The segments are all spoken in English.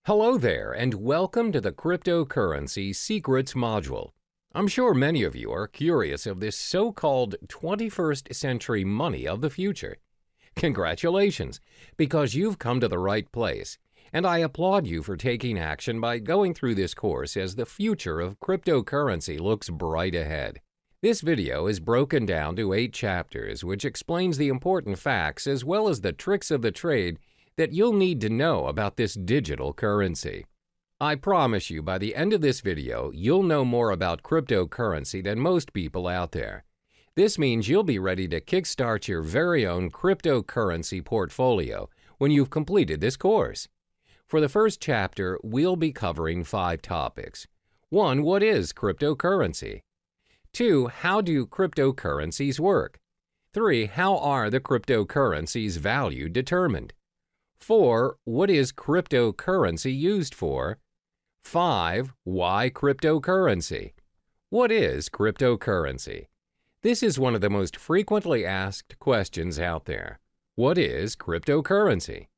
Hello there, and welcome to the Cryptocurrency Secrets module. I'm sure many of you are curious of this so-called 21st century money of the future. Congratulations, because you've come to the right place, and I applaud you for taking action by going through this course as the future of cryptocurrency looks bright ahead. This video is broken down to 8 chapters, which explains the important facts as well as the tricks of the trade that you'll need to know about this digital currency. I promise you by the end of this video, you'll know more about cryptocurrency than most people out there. This means you'll be ready to kickstart your very own cryptocurrency portfolio when you've completed this course. For the first chapter, we'll be covering 5 topics. 1. What is cryptocurrency? 2. How do cryptocurrencies work? 3. How are the cryptocurrency's value determined? 4. What is cryptocurrency used for? 5. Why cryptocurrency? What is cryptocurrency? This is one of the most frequently asked questions out there. What is cryptocurrency?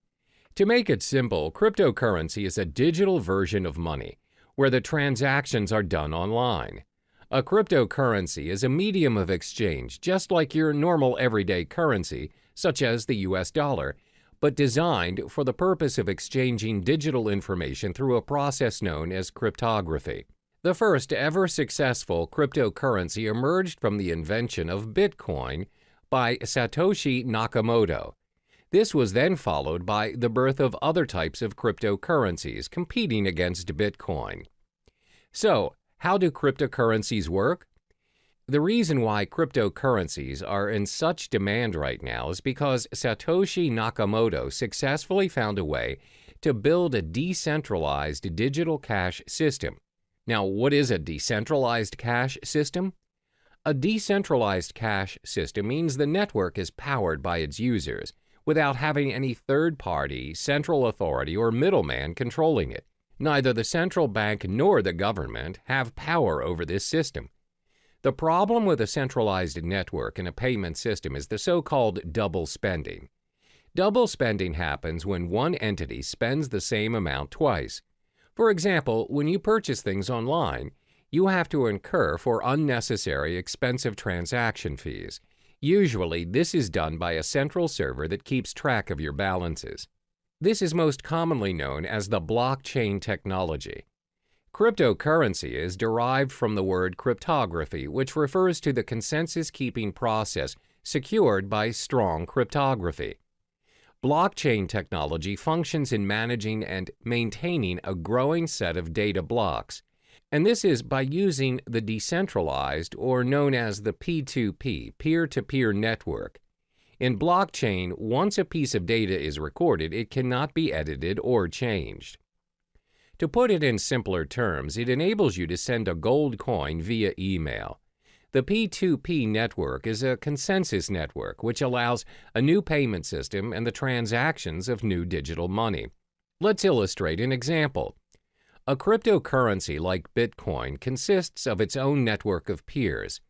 To make it simple, cryptocurrency is a digital version of money, where the transactions are done online. A cryptocurrency is a medium of exchange, just like your normal everyday currency, such as the US dollar, but designed for the purpose of exchanging digital information through a process known as cryptography. The first ever successful cryptocurrency emerged from the invention of Bitcoin by Satoshi Nakamoto. This was then followed by the birth of other types of cryptocurrencies competing against Bitcoin. So, how do cryptocurrencies work? The reason why cryptocurrencies are in such demand right now is because Satoshi Nakamoto successfully found a way to build a decentralized digital cash system. Now, what is a decentralized cash system? A decentralized cash system means the network is powered by its users without having any third-party, central authority, or middleman controlling it. Neither the central bank nor the government have power over this system. The problem with a centralized network and a payment system is the so-called double spending. Double spending happens when one entity spends the same amount twice. For example, when you purchase things online, you have to incur for unnecessary expensive transaction fees. Usually, this is done by a central server that keeps track of your balances. This is most commonly known as the blockchain technology. Cryptocurrency is derived from the word cryptography, which refers to the consensus-keeping process secured by strong cryptography. Blockchain technology functions in managing and maintaining a growing set of data blocks, and this is by using the decentralized, or known as the P2P, peer-to-peer network. In blockchain, once a piece of data is recorded, it cannot be edited or changed. To put it in simpler terms, it enables you to send a gold coin via email. The P2P network is a consensus network which allows a new payment system and the transactions of new digital money. Let's illustrate an example. A cryptocurrency like Bitcoin consists of its own network of peers.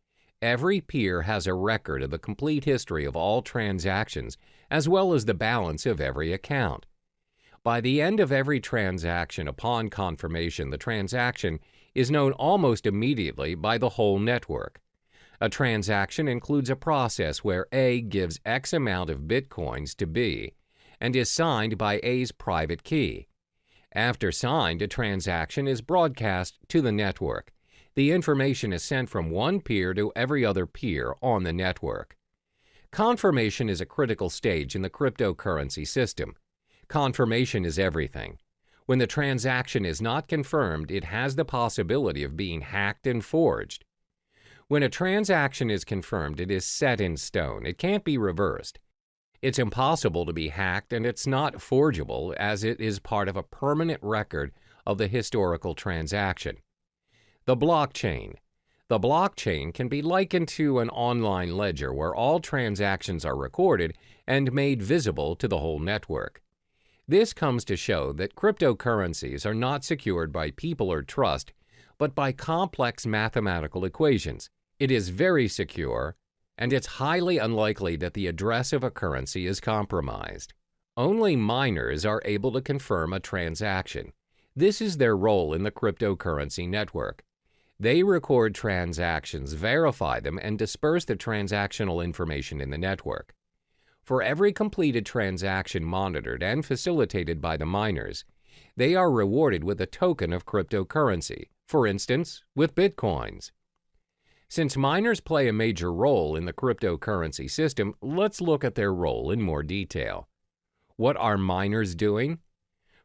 Every peer has a record of the complete history of all transactions, as well as the balance of every account. By the end of every transaction upon confirmation, the transaction is known almost immediately by the whole network. A transaction includes a process where A gives X amount of Bitcoins to B and is signed by A's private key. After signed, a transaction is broadcast to the network. The information is sent from one peer to every other peer on the network. Confirmation is a critical stage in the cryptocurrency system. Confirmation is everything. When the transaction is not confirmed, it has the possibility of being hacked and forged. When a transaction is confirmed, it is set in stone. It can't be reversed. It's impossible to be hacked, and it's not forgeable as it is part of a permanent record of the historical transaction. The blockchain. The blockchain can be likened to an online ledger where all transactions are recorded and made visible to the whole network. This comes to show that cryptocurrencies are not secured by people or trust, but by complex mathematical equations. It is very secure, and it's highly unlikely that the address of a currency is compromised. Only miners are able to confirm a transaction. This is their role in the cryptocurrency network. They record transactions, verify them, and disperse the transactional information in the network. For every completed transaction monitored and facilitated by the miners, they are rewarded with a token of cryptocurrency, for instance, with bitcoins. Since miners play a major role in the cryptocurrency system, let's look at their role in more detail. What are miners doing?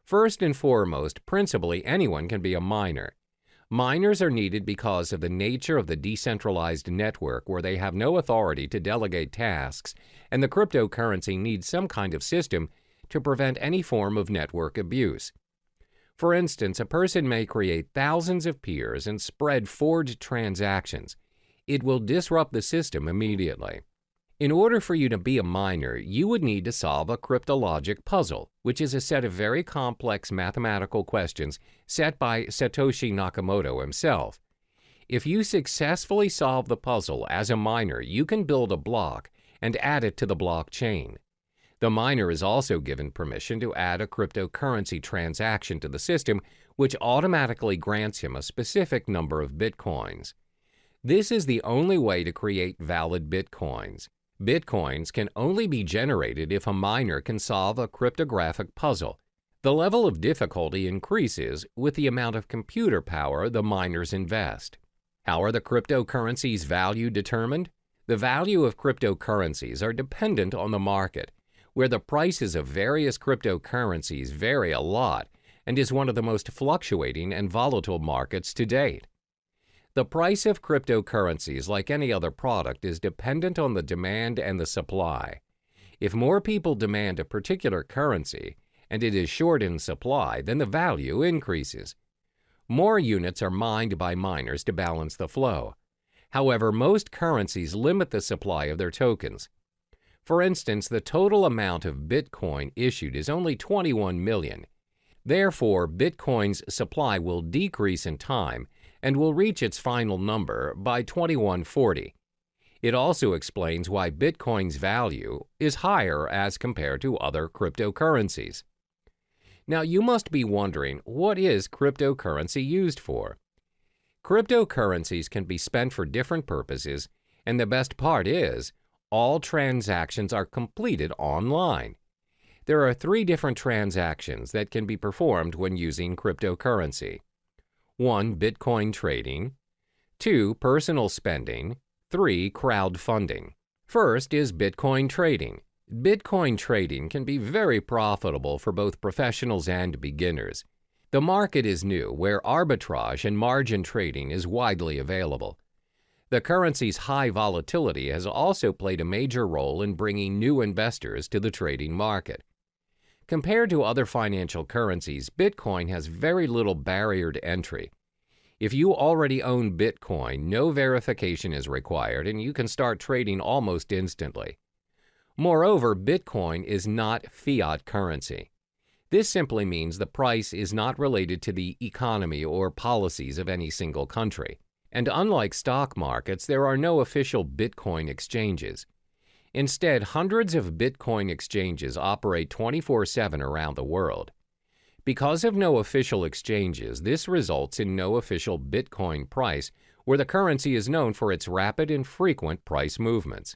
First and foremost, principally anyone can be a miner. Miners are needed because of the nature of the decentralized network where they have no authority to delegate tasks, and the cryptocurrency needs some kind of system to prevent any form of network abuse. For instance, a person may create thousands of peers and spread forged transactions. It will disrupt the system immediately. In order for you to be a miner, you would need to solve a cryptologic puzzle, which is a set of very complex mathematical questions set by Satoshi Nakamoto himself. If you successfully solve the puzzle as a miner, you can build a block and add it to the blockchain. The miner is also given permission to add a cryptocurrency transaction to the system, which automatically grants him a specific number of bitcoins. This is the only way to create valid bitcoins. Bitcoins can only be generated if a miner can solve a cryptographic puzzle. The level of difficulty increases with the amount of computer power the miners invest. How are the cryptocurrencies' value determined? The value of cryptocurrencies are dependent on the market, where the prices of various cryptocurrencies vary a lot and is one of the most fluctuating and volatile markets to date. The price of cryptocurrencies, like any other product, is dependent on the demand and the supply. If more people demand a particular currency and it is short in supply, then the value increases. More units are mined by miners to balance the flow. However, most currencies limit the supply of their tokens. For instance, the total amount of Bitcoin issued is only 21 million. Therefore, Bitcoin's supply will decrease in time and will reach its final number by 2140. It also explains why Bitcoin's value is higher as compared to other cryptocurrencies. Now, you must be wondering, what is cryptocurrency used for? Cryptocurrencies can be spent for different purposes, and the best part is, all transactions are completed online. There are 3 different transactions that can be performed when using cryptocurrency. 1. Bitcoin trading. 2. Personal spending. 3. Crowdfunding. First is Bitcoin trading. Bitcoin trading can be very profitable for both professionals and beginners. The market is new, where arbitrage and margin trading is widely available. The currency's high volatility has also played a major role in bringing new investors to the trading market. Compared to other financial currencies, Bitcoin has very little barrier to entry. If you already own Bitcoin, no verification is required and you can start trading almost instantly. Moreover, Bitcoin is not fiat currency. This simply means the price is not related to the economy or policies of any single country. And unlike stock markets, there are no official Bitcoin exchanges. Instead, hundreds of Bitcoin exchanges operate 24/7 around the world. Because of no official exchanges, this results in no official Bitcoin price, where the currency is known for its rapid and frequent price movements.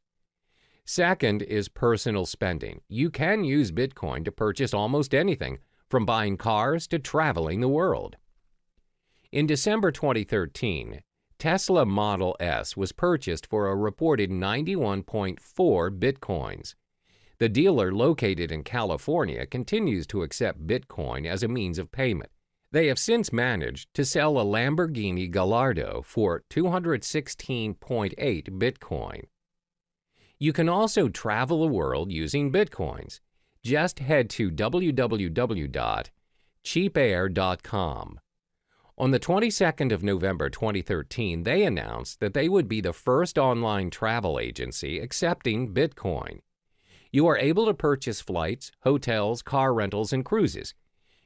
Second is personal spending. You can use Bitcoin to purchase almost anything, from buying cars to traveling the world. In December 2013, Tesla Model S was purchased for a reported 91.4 Bitcoins. The dealer, located in California, continues to accept Bitcoin as a means of payment. They have since managed to sell a Lamborghini Gallardo for 216.8 Bitcoin. You can also travel the world using Bitcoins. Just head to www.cheapair.com. On the 22nd of November 2013, they announced that they would be the first online travel agency accepting Bitcoin. You are able to purchase flights, hotels, car rentals, and cruises.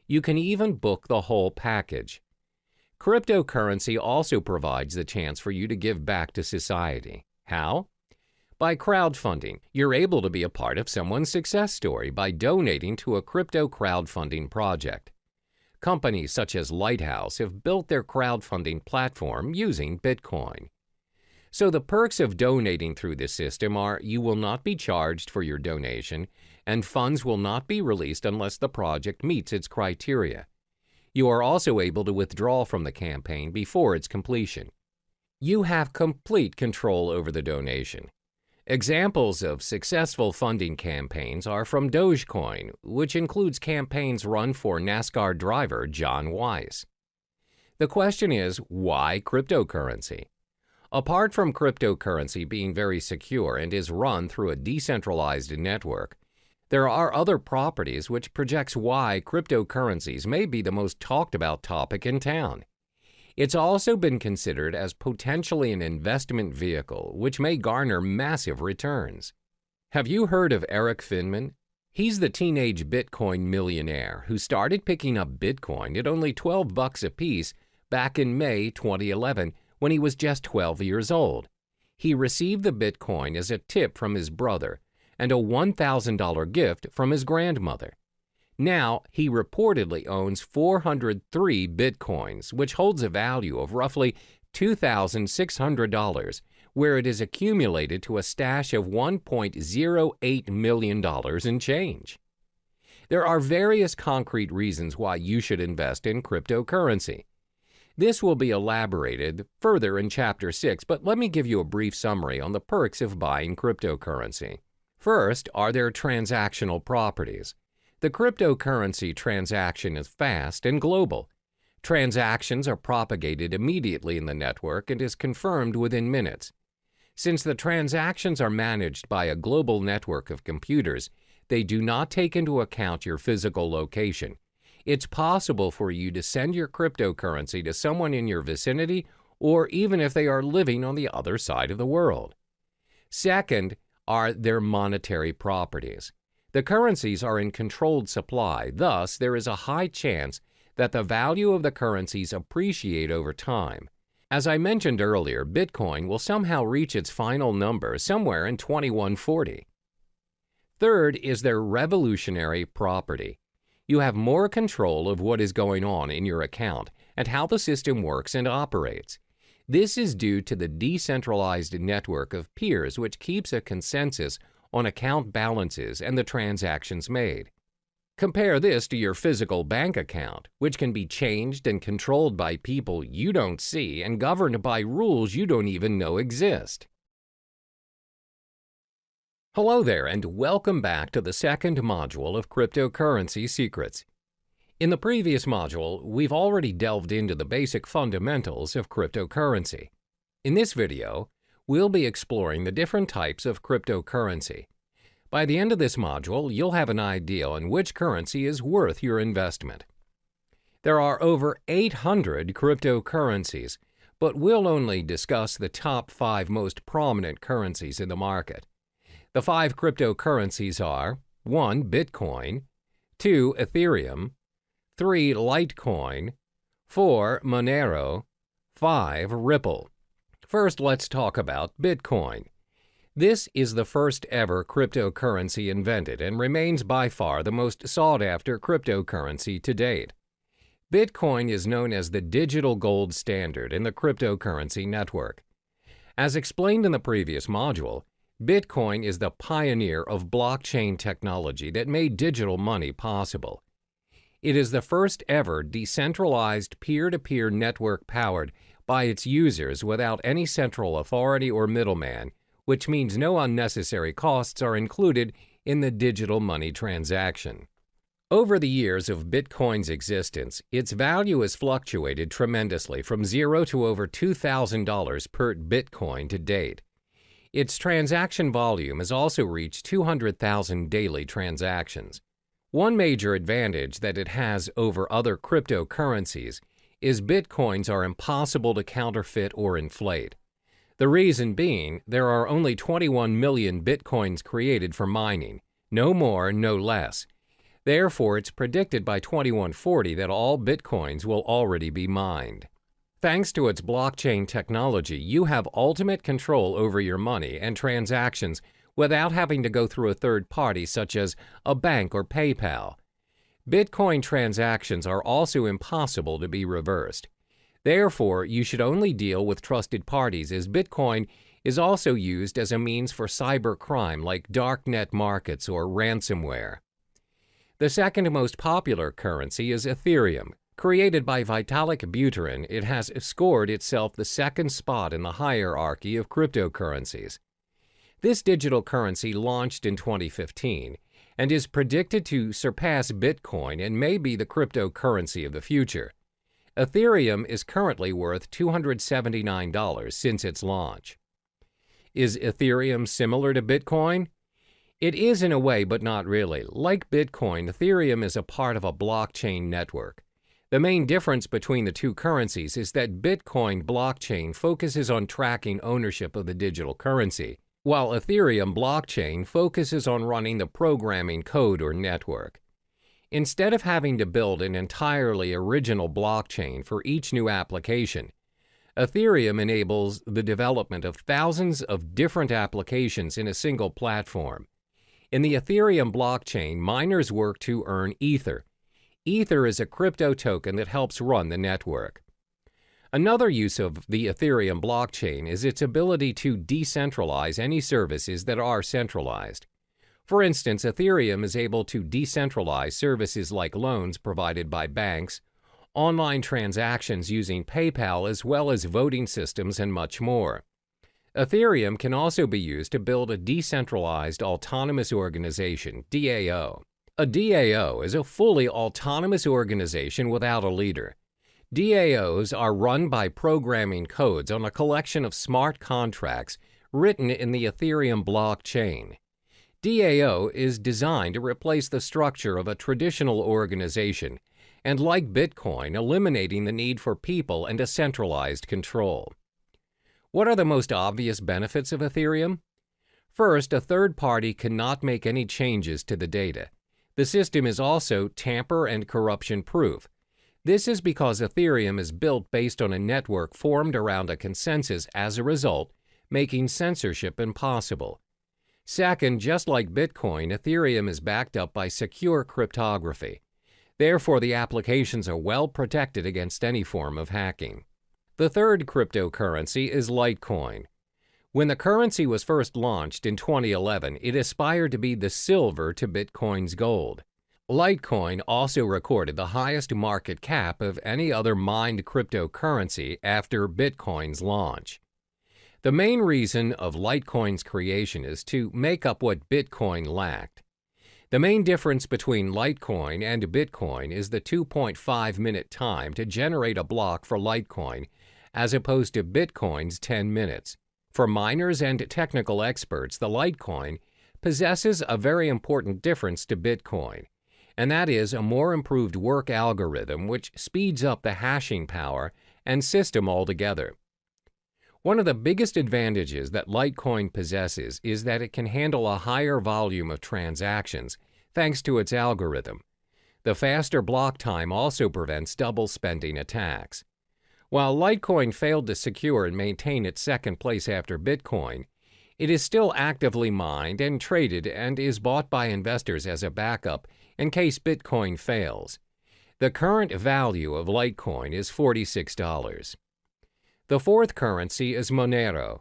You can even book the whole package. Cryptocurrency also provides the chance for you to give back to society. How? By crowdfunding. You're able to be a part of someone's success story by donating to a crypto crowdfunding project. Companies such as Lighthouse have built their crowdfunding platform using Bitcoin. So the perks of donating through this system are you will not be charged for your donation, and funds will not be released unless the project meets its criteria. You are also able to withdraw from the campaign before its completion. You have complete control over the donation. Examples of successful funding campaigns are from Dogecoin, which includes campaigns run for NASCAR driver John Weiss. The question is, why cryptocurrency? Apart from cryptocurrency being very secure and is run through a decentralized network, there are other properties which projects why cryptocurrencies may be the most talked about topic in town. It's also been considered as potentially an investment vehicle which may garner massive returns. Have you heard of Eric Finman? He's the teenage Bitcoin millionaire who started picking up Bitcoin at only $12 a piece back in May 2011 when he was just 12 years old. He received the Bitcoin as a tip from his brother and a $1,000 gift from his grandmother. Now, he reportedly owns 403 Bitcoins, which holds a value of roughly $2,600, where it is accumulated to a stash of $1.08 million in change. There are various concrete reasons why you should invest in cryptocurrency. This will be elaborated further in Chapter 6, but let me give you a brief summary on the perks of buying cryptocurrency. First, are there transactional properties? The cryptocurrency transaction is fast and global. Transactions are propagated immediately in the network and is confirmed within minutes. Since the transactions are managed by a global network of computers, they do not take into account your physical location. It's possible for you to send your cryptocurrency to someone in your vicinity or even if they are living on the other side of the world. Second, are their monetary properties. The currencies are in controlled supply, thus there is a high chance that the value of the currencies appreciate over time. As I mentioned earlier, Bitcoin will somehow reach its final number somewhere in 2140. Third is their revolutionary property. You have more control of what is going on in your account and how the system works and operates. This is due to the decentralized network of peers which keeps a consensus on account balances and the transactions made. Compare this to your physical bank account, which can be changed and controlled by people you don't see and governed by rules you don't even know exist. Hello there, and welcome back to the second module of Cryptocurrency Secrets. In the previous module, we've already delved into the basic fundamentals of cryptocurrency. In this video, we'll be exploring the different types of cryptocurrency. By the end of this module, you'll have an idea on which currency is worth your investment. There are over 800 cryptocurrencies, but we'll only discuss the top 5 most prominent currencies in the market. The 5 cryptocurrencies are 1. Bitcoin, 2. Ethereum, 3. Litecoin, 4. Monero, 5. Ripple. First, let's talk about Bitcoin. This is the first ever cryptocurrency invented and remains by far the most sought-after cryptocurrency to date. Bitcoin is known as the digital gold standard in the cryptocurrency network. As explained in the previous module, Bitcoin is the pioneer of blockchain technology that made digital money possible. It is the first ever decentralized peer-to-peer network powered by its users without any central authority or middleman, which means no unnecessary costs are included in the digital money transaction. Over the years of Bitcoin's existence, its value has fluctuated tremendously from $0 to over $2,000 per Bitcoin to date. Its transaction volume has also reached 200,000 daily transactions. One major advantage that it has over other cryptocurrencies is Bitcoins are impossible to counterfeit or inflate. The reason being, there are only 21 million Bitcoins created for mining, no more, no less. Therefore, it's predicted by 2140 that all Bitcoins will already be mined. Thanks to its blockchain technology, you have ultimate control over your money and transactions without having to go through a third party such as a bank or PayPal. Bitcoin transactions are also impossible to be reversed. Therefore, you should only deal with trusted parties, as Bitcoin is also used as a means for cybercrime like darknet markets or ransomware. The second most popular currency is Ethereum. Created by Vitalik Buterin, it has scored itself the second spot in the hierarchy of cryptocurrencies. This digital currency launched in 2015 and is predicted to surpass Bitcoin and may be the cryptocurrency of the future. Ethereum is currently worth $279 since its launch. Is Ethereum similar to Bitcoin? It is in a way, but not really. Like Bitcoin, Ethereum is a part of a blockchain network. The main difference between the two currencies is that Bitcoin blockchain focuses on tracking ownership of the digital currency, while Ethereum blockchain focuses on running the programming code or network. Instead of having to build an entirely original blockchain for each new application, Ethereum enables the development of thousands of different applications in a single platform. In the Ethereum blockchain, miners work to earn Ether. Ether is a crypto token that helps run the network. Another use of the Ethereum blockchain is its ability to decentralize any services that are centralized. For instance, Ethereum is able to decentralize services like loans provided by banks, online transactions using PayPal, as well as voting systems and much more. Ethereum can also be used to build a decentralized autonomous organization, DAO. A DAO is a fully autonomous organization without a leader. DAOs are run by programming codes on a collection of smart contracts written in the Ethereum blockchain. DAO is designed to replace the structure of a traditional organization and, like Bitcoin, eliminating the need for people and a centralized control. What are the most obvious benefits of Ethereum? First, a third party cannot make any changes to the data. The system is also tamper and corruption proof. This is because Ethereum is built based on a network formed around a consensus, as a result, making censorship impossible. Second, just like Bitcoin, Ethereum is backed up by secure cryptography. Therefore, the applications are well protected against any form of hacking. The third cryptocurrency is Litecoin. When the currency was first launched in 2011, it aspired to be the silver to Bitcoin's gold. Litecoin also recorded the highest market cap of any other mined cryptocurrency after Bitcoin's launch. The main reason of Litecoin's creation is to make up what Bitcoin lacked. The main difference between Litecoin and Bitcoin is the 2.5-minute time to generate a block for Litecoin, as opposed to Bitcoin's 10 minutes. For miners and technical experts, the Litecoin possesses a very important difference to Bitcoin, and that is a more improved work algorithm which speeds up the hashing power and system altogether. One of the biggest advantages that Litecoin possesses is that it can handle a higher volume of transactions thanks to its algorithm. The faster block time also prevents double spending attacks. While Litecoin failed to secure and maintain its second place after Bitcoin, it is still actively mined and traded and is bought by investors as a backup in case Bitcoin fails. The current value of Litecoin is $46. The fourth currency is Monero.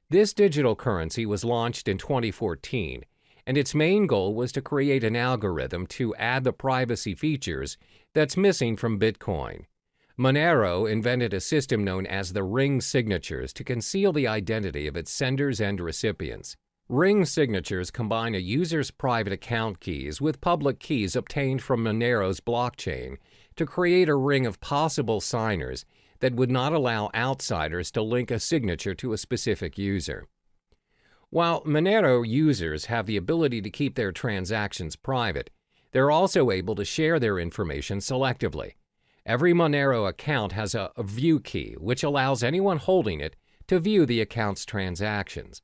This digital currency was launched in 2014, and its main goal was to create an algorithm to add the privacy features that's missing from Bitcoin. Monero invented a system known as the ring signatures to conceal the identity of its senders and recipients. Ring signatures combine a user's private account keys with public keys obtained from Monero's blockchain to create a ring of possible signers that would not allow outsiders to link a signature to a specific user. While Monero users have the ability to keep their transactions private, they're also able to share their information selectively. Every Monero account has a view key, which allows anyone holding it to view the account's transactions.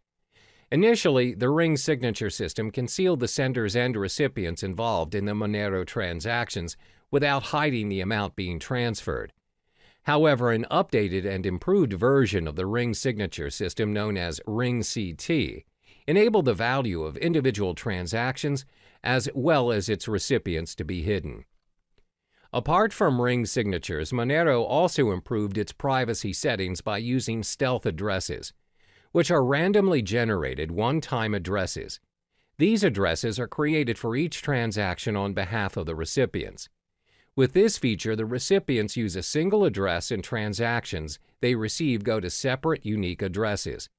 Initially, the ring signature system concealed the senders and recipients involved in the Monero transactions without hiding the amount being transferred. However, an updated and improved version of the ring signature system known as Ring CT enabled the value of individual transactions as well as its recipients to be hidden. Apart from ring signatures, Monero also improved its privacy settings by using stealth addresses, which are randomly generated one-time addresses. These addresses are created for each transaction on behalf of the recipients. With this feature, the recipients use a single address and transactions they receive go to separate, unique addresses.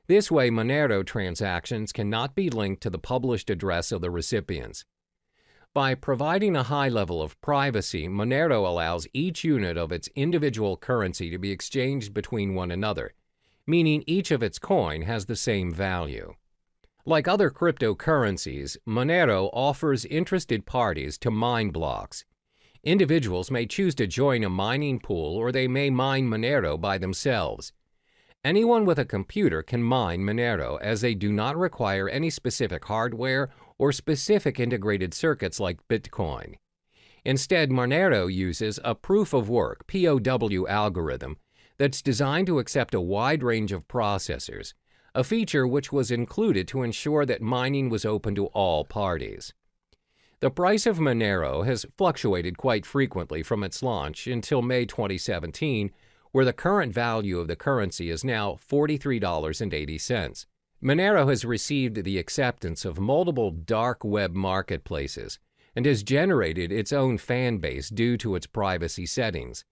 This way, Monero transactions cannot be linked to the published address of the recipients. By providing a high level of privacy, Monero allows each unit of its individual currency to be exchanged between one another, meaning each of its coin has the same value. Like other cryptocurrencies, Monero offers interested parties to mine blocks. Individuals may choose to join a mining pool, or they may mine Monero by themselves. Anyone with a computer can mine Monero, as they do not require any specific hardware or specific integrated circuits like Bitcoin. Instead, Monero uses a proof-of-work (POW) algorithm that's designed to accept a wide range of processors, a feature which was included to ensure that mining was open to all parties. The price of Monero has fluctuated quite frequently from its launch until May 2017, where the current value of the currency is now $43.80. Monero has received the acceptance of multiple dark web marketplaces and has generated its own fan base due to its privacy settings.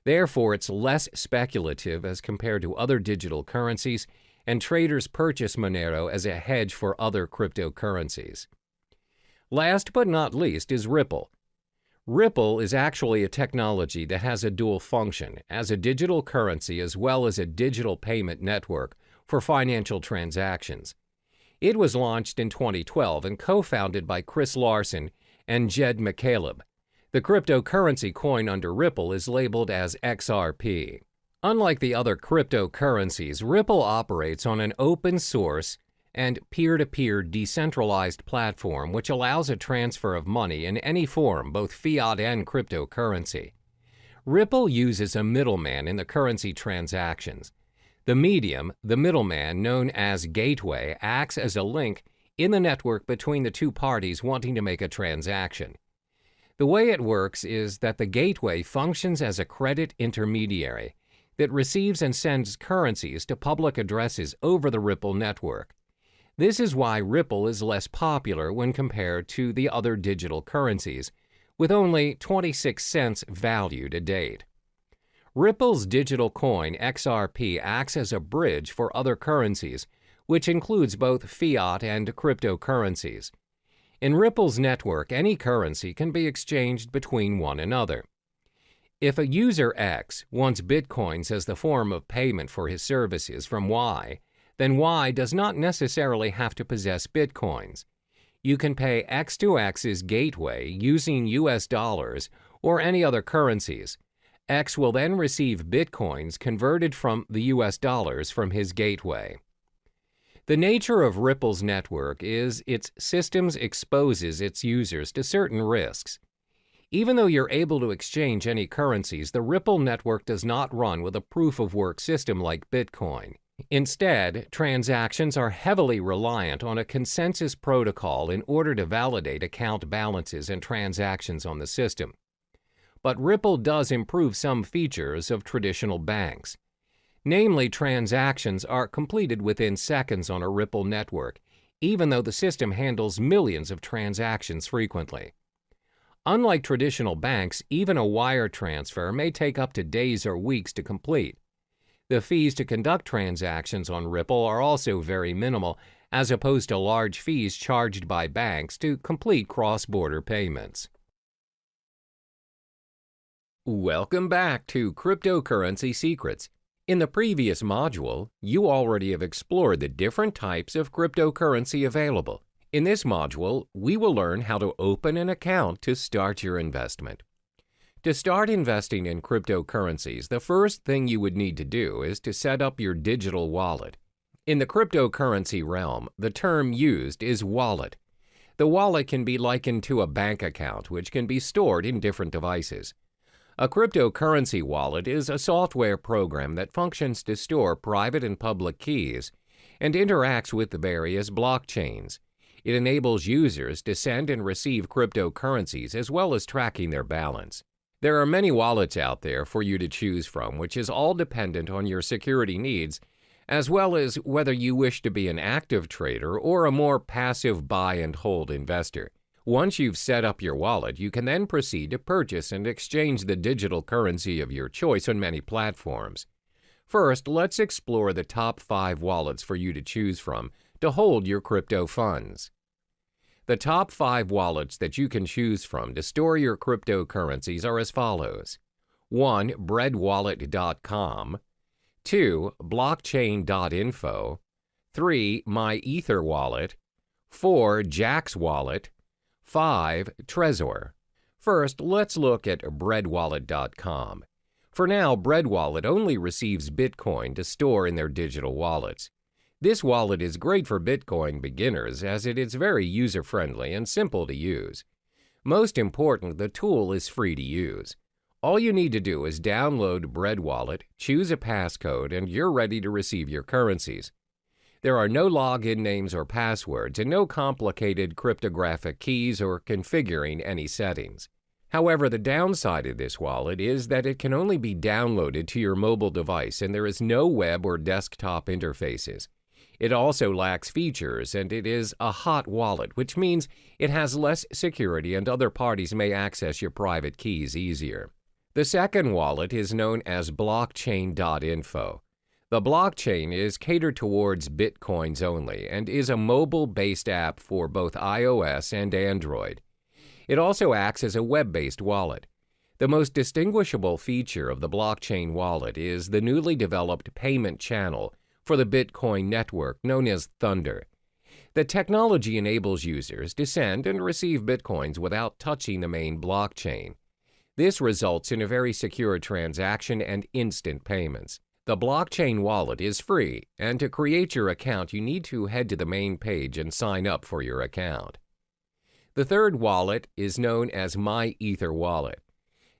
Therefore, it's less speculative as compared to other digital currencies, and traders purchase Monero as a hedge for other cryptocurrencies. Last but not least is Ripple. Ripple is actually a technology that has a dual function as a digital currency as well as a digital payment network for financial transactions. It was launched in 2012 and co-founded by Chris Larsen and Jed McCaleb. The cryptocurrency coin under Ripple is labeled as XRP. Unlike the other cryptocurrencies, Ripple operates on an open source and peer-to-peer decentralized platform which allows a transfer of money in any form, both fiat and cryptocurrency. Ripple uses a middleman in the currency transactions. The medium, the middleman known as gateway, acts as a link in the network between the two parties wanting to make a transaction. The way it works is that the gateway functions as a credit intermediary that receives and sends currencies to public addresses over the Ripple network. This is why Ripple is less popular when compared to the other digital currencies, with only 26 cents value to date. Ripple's digital coin XRP acts as a bridge for other currencies, which includes both fiat and cryptocurrencies. In Ripple's network, any currency can be exchanged between one another. If a user X wants bitcoins as the form of payment for his services from Y, then Y does not necessarily have to possess bitcoins. You can pay X to X's gateway using US dollars or any other currencies. X will then receive bitcoins converted from the US dollars from his gateway. The nature of Ripple's network is its systems exposes its users to certain risks. Even though you're able to exchange any currencies, the Ripple network does not run with a proof-of-work system like Bitcoin. Instead, transactions are heavily reliant on a consensus protocol in order to validate account balances and transactions on the system. But Ripple does improve some features of traditional banks. Namely, transactions are completed within seconds on a Ripple network, even though the system handles millions of transactions frequently. Unlike traditional banks, even a wire transfer may take up to days or weeks to complete. The fees to conduct transactions on Ripple are also very minimal, as opposed to large fees charged by banks to complete cross-border payments. Welcome back to Cryptocurrency Secrets. In the previous module, you already have explored the different types of cryptocurrency available. In this module, we will learn how to open an account to start your investment. To start investing in cryptocurrencies, the first thing you would need to do is to set up your digital wallet. In the cryptocurrency realm, the term used is wallet. The wallet can be likened to a bank account, which can be stored in different devices. A cryptocurrency wallet is a software program that functions to store private and public keys and interacts with the various blockchains. It enables users to send and receive cryptocurrencies as well as tracking their balance. There are many wallets out there for you to choose from, which is all dependent on your security needs, as well as whether you wish to be an active trader or a more passive buy and hold investor. Once you've set up your wallet, you can then proceed to purchase and exchange the digital currency of your choice on many platforms. First, let's explore the top 5 wallets for you to choose from to hold your crypto funds. The top 5 wallets that you can choose from to store your cryptocurrencies are as follows. 1. Breadwallet.com. 2. Blockchain.info. 3. MyEtherWallet. 4. Jaxx Wallet. 5. Trezor. First, let's look at Breadwallet.com. For now, Breadwallet only receives Bitcoin to store in their digital wallets. This wallet is great for Bitcoin beginners as it is very user-friendly and simple to use. Most important, the tool is free to use. All you need to do is download Breadwallet, choose a passcode, and you're ready to receive your currencies. There are no login names or passwords and no complicated cryptographic keys or configuring any settings. However, the downside of this wallet is that it can only be downloaded to your mobile device and there is no web or desktop interfaces. It also lacks features and it is a hot wallet, which means it has less security and other parties may access your private keys easier. The second wallet is known as Blockchain.info. The blockchain is catered towards Bitcoins only and is a mobile-based app for both iOS and Android. It also acts as a web-based wallet. The most distinguishable feature of the blockchain wallet is the newly developed payment channel for the Bitcoin network known as Thunder. The technology enables users to send and receive Bitcoins without touching the main blockchain. This results in a very secure transaction and instant payments. The blockchain wallet is free, and to create your account, you need to head to the main page and sign up for your account. The third wallet is known as MyEtherWallet.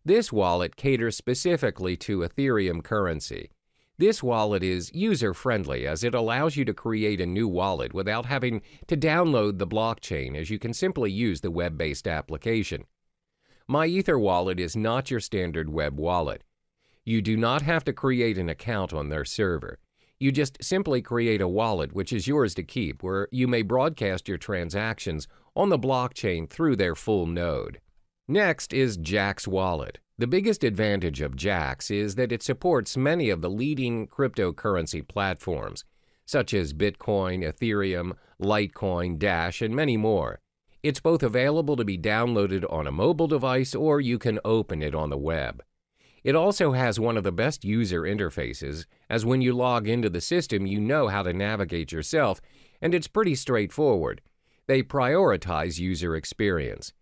This wallet caters specifically to Ethereum currency. This wallet is user-friendly as it allows you to create a new wallet without having to download the blockchain, as you can simply use the web-based application. MyEtherWallet is not your standard web wallet. You do not have to create an account on their server. You just simply create a wallet which is yours to keep, where you may broadcast your transactions on the blockchain through their full node. Next is Jaxx Wallet. The biggest advantage of Jaxx is that it supports many of the leading cryptocurrency platforms, such as Bitcoin, Ethereum, Litecoin, Dash, and many more. It's both available to be downloaded on a mobile device or you can open it on the web. It also has one of the best user interfaces, as when you log into the system, you know how to navigate yourself, and it's pretty straightforward. They prioritize user experience.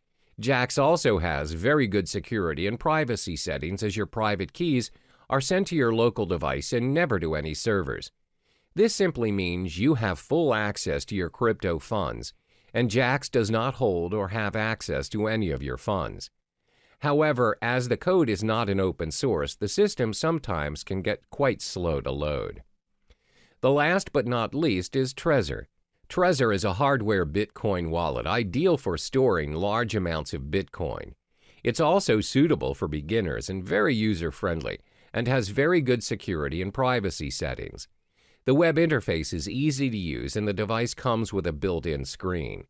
Jaxx also has very good security and privacy settings, as your private keys are sent to your local device and never to any servers. This simply means you have full access to your crypto funds, and Jaxx does not hold or have access to any of your funds. However, as the code is not an open source, the system sometimes can get quite slow to load. The last but not least is Trezor. Trezor is a hardware Bitcoin wallet ideal for storing large amounts of Bitcoin. It's also suitable for beginners and very user-friendly, and has very good security and privacy settings. The web interface is easy to use and the device comes with a built-in screen.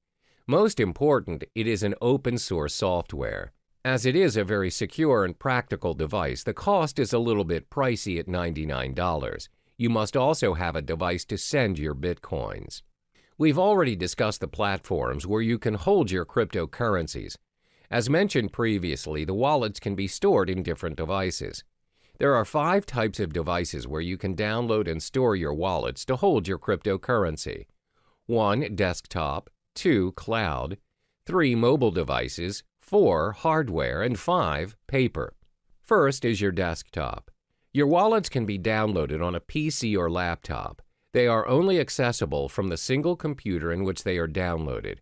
Most important, it is an open-source software. As it is a very secure and practical device, the cost is a little bit pricey at $99. You must also have a device to send your Bitcoins. We've already discussed the platforms where you can hold your cryptocurrencies. As mentioned previously, the wallets can be stored in different devices. There are 5 types of devices where you can download and store your wallets to hold your cryptocurrency. 1. Desktop. 2. Cloud. 3. Mobile devices. 4. Hardware. And 5. Paper. First is your desktop. Your wallets can be downloaded on a PC or laptop. They are only accessible from the single computer in which they are downloaded.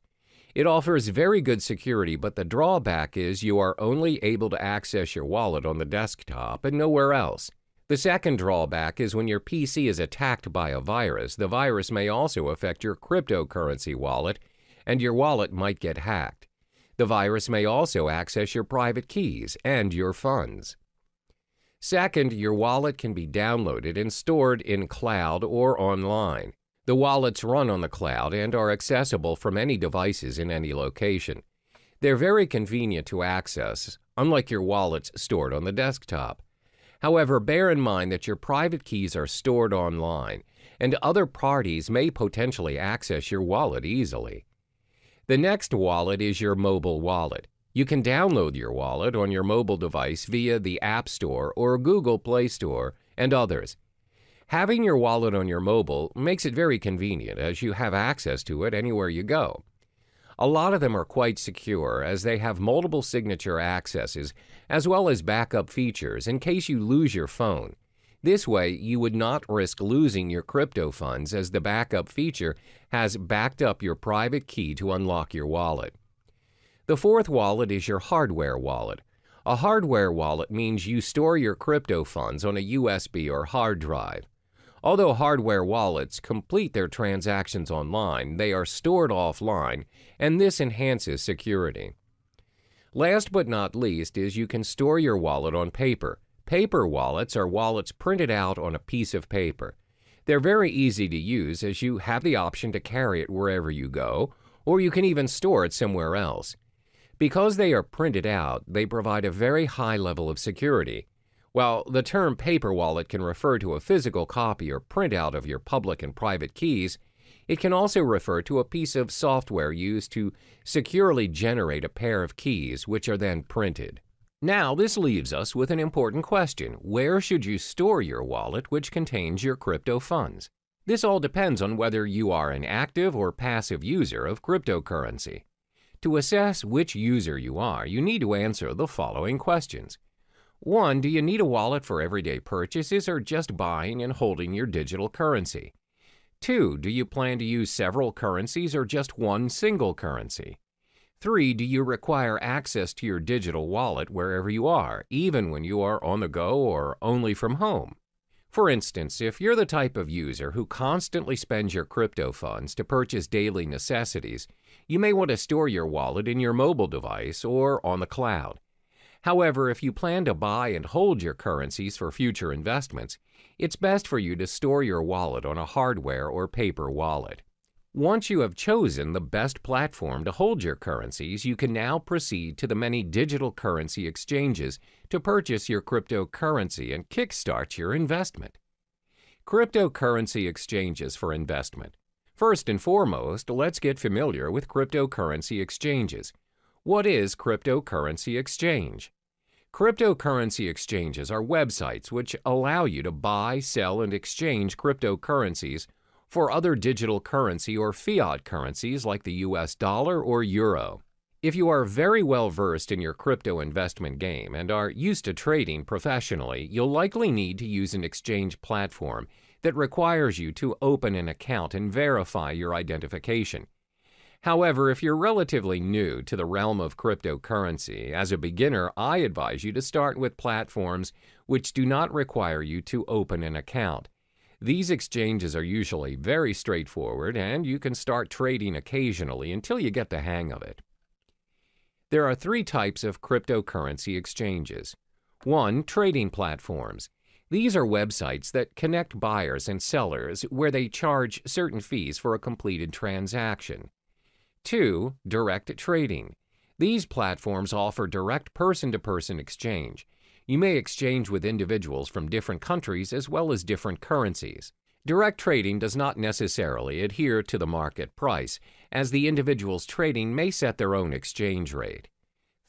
It offers very good security, but the drawback is you are only able to access your wallet on the desktop and nowhere else. The second drawback is when your PC is attacked by a virus, the virus may also affect your cryptocurrency wallet, and your wallet might get hacked. The virus may also access your private keys and your funds. Second, your wallet can be downloaded and stored in cloud or online. The wallets run on the cloud and are accessible from any devices in any location. They're very convenient to access, unlike your wallets stored on the desktop. However, bear in mind that your private keys are stored online, and other parties may potentially access your wallet easily. The next wallet is your mobile wallet. You can download your wallet on your mobile device via the App Store or Google Play Store and others. Having your wallet on your mobile makes it very convenient as you have access to it anywhere you go. A lot of them are quite secure as they have multiple signature accesses as well as backup features in case you lose your phone. This way, you would not risk losing your crypto funds as the backup feature has backed up your private key to unlock your wallet. The fourth wallet is your hardware wallet. A hardware wallet means you store your crypto funds on a USB or hard drive. Although hardware wallets complete their transactions online, they are stored offline, and this enhances security. Last but not least is you can store your wallet on paper. Paper wallets are wallets printed out on a piece of paper. They're very easy to use as you have the option to carry it wherever you go, or you can even store it somewhere else. Because they are printed out, they provide a very high level of security. While the term paper wallet can refer to a physical copy or printout of your public and private keys, it can also refer to a piece of software used to securely generate a pair of keys, which are then printed. Now, this leaves us with an important question. Where should you store your wallet which contains your crypto funds? This all depends on whether you are an active or passive user of cryptocurrency. To assess which user you are, you need to answer the following questions. 1. Do you need a wallet for everyday purchases or just buying and holding your digital currency? 2. Do you plan to use several currencies or just one single currency? 3. Do you require access to your digital wallet wherever you are, even when you are on the go or only from home? For instance, if you're the type of user who constantly spends your crypto funds to purchase daily necessities, you may want to store your wallet in your mobile device or on the cloud. However, if you plan to buy and hold your currencies for future investments, it's best for you to store your wallet on a hardware or paper wallet. Once you have chosen the best platform to hold your currencies, you can now proceed to the many digital currency exchanges to purchase your cryptocurrency and kickstart your investment. Cryptocurrency exchanges for investment. First and foremost, let's get familiar with cryptocurrency exchanges. What is cryptocurrency exchange? Cryptocurrency exchanges are websites which allow you to buy, sell, and exchange cryptocurrencies for other digital currency or fiat currencies like the US dollar or euro. If you are very well versed in your crypto investment game and are used to trading professionally, you'll likely need to use an exchange platform that requires you to open an account and verify your identification. However, if you're relatively new to the realm of cryptocurrency, as a beginner, I advise you to start with platforms which do not require you to open an account. These exchanges are usually very straightforward, and you can start trading occasionally until you get the hang of it. There are 3 types of cryptocurrency exchanges. 1. Trading platforms. These are websites that connect buyers and sellers where they charge certain fees for a completed transaction. 2. Direct trading. These platforms offer direct person-to-person exchange. You may exchange with individuals from different countries as well as different currencies. Direct trading does not necessarily adhere to the market price, as the individuals trading may set their own exchange rate.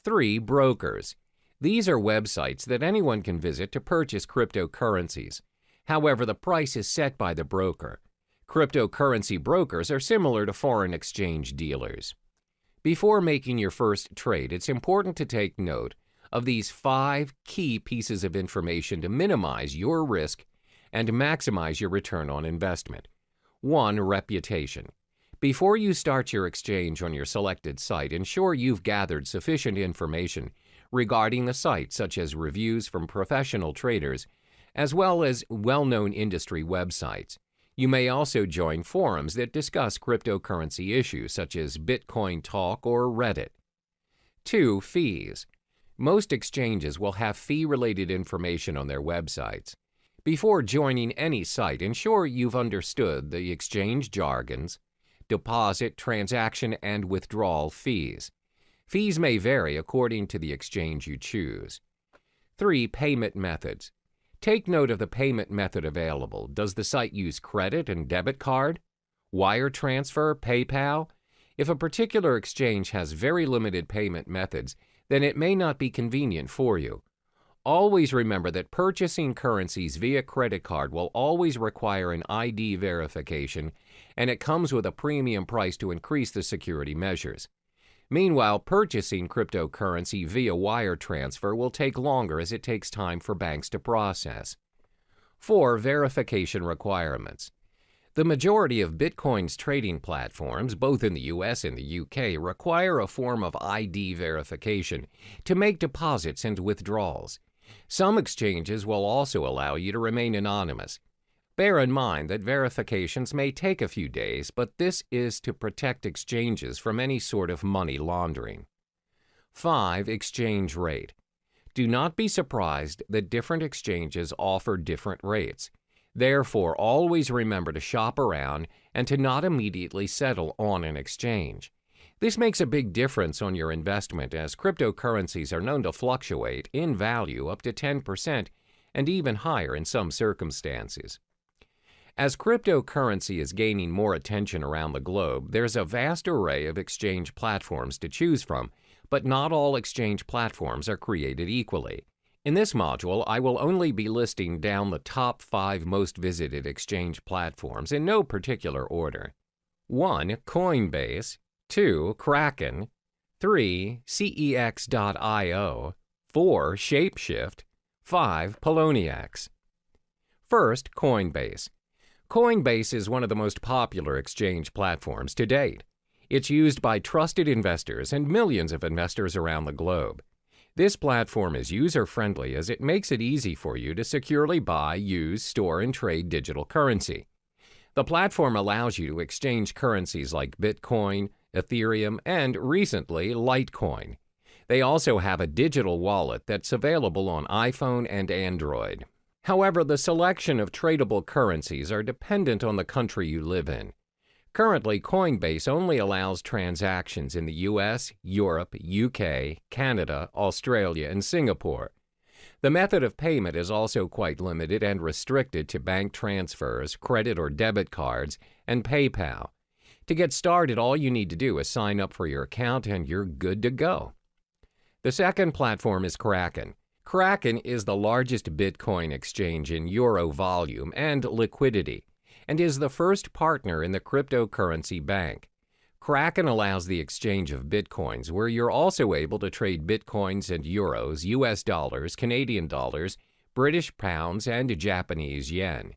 3. Brokers. These are websites that anyone can visit to purchase cryptocurrencies. However, the price is set by the broker. Cryptocurrency brokers are similar to foreign exchange dealers. Before making your first trade, it's important to take note of these 5 key pieces of information to minimize your risk and maximize your return on investment. 1. Reputation. Before you start your exchange on your selected site, ensure you've gathered sufficient information regarding the site, such as reviews from professional traders, as well as well-known industry websites. You may also join forums that discuss cryptocurrency issues such as Bitcoin Talk or Reddit. 2. Fees. Most exchanges will have fee-related information on their websites. Before joining any site, ensure you've understood the exchange jargons, deposit, transaction, and withdrawal fees. Fees may vary according to the exchange you choose. 3. Payment methods. Take note of the payment method available. Does the site use credit and debit card, wire transfer, PayPal? If a particular exchange has very limited payment methods, then it may not be convenient for you. Always remember that purchasing currencies via credit card will always require an ID verification, and it comes with a premium price to increase the security measures. Meanwhile, purchasing cryptocurrency via wire transfer will take longer as it takes time for banks to process. 4. Verification requirements. The majority of Bitcoin's trading platforms, both in the US and the UK, require a form of ID verification to make deposits and withdrawals. Some exchanges will also allow you to remain anonymous. Bear in mind that verifications may take a few days, but this is to protect exchanges from any sort of money laundering. 5. Exchange rate. Do not be surprised that different exchanges offer different rates. Therefore, always remember to shop around and to not immediately settle on an exchange. This makes a big difference on your investment, as cryptocurrencies are known to fluctuate in value up to 10% and even higher in some circumstances. As cryptocurrency is gaining more attention around the globe, there's a vast array of exchange platforms to choose from, but not all exchange platforms are created equally. In this module, I will only be listing down the top 5 most visited exchange platforms in no particular order. 1. Coinbase. 2. Kraken. 3. CEX.io. 4. Shapeshift. 5. Poloniex. First, Coinbase. Coinbase is one of the most popular exchange platforms to date. It's used by trusted investors and millions of investors around the globe. This platform is user-friendly as it makes it easy for you to securely buy, use, store, and trade digital currency. The platform allows you to exchange currencies like Bitcoin, Ethereum, and recently, Litecoin. They also have a digital wallet that's available on iPhone and Android. However, the selection of tradable currencies are dependent on the country you live in. Currently, Coinbase only allows transactions in the US, Europe, UK, Canada, Australia, and Singapore. The method of payment is also quite limited and restricted to bank transfers, credit or debit cards, and PayPal. To get started, all you need to do is sign up for your account and you're good to go. The second platform is Kraken. Kraken is the largest Bitcoin exchange in euro volume and liquidity, and is the first partner in the cryptocurrency bank. Kraken allows the exchange of Bitcoins, where you're also able to trade Bitcoins and euros, US dollars, Canadian dollars, British pounds, and Japanese yen.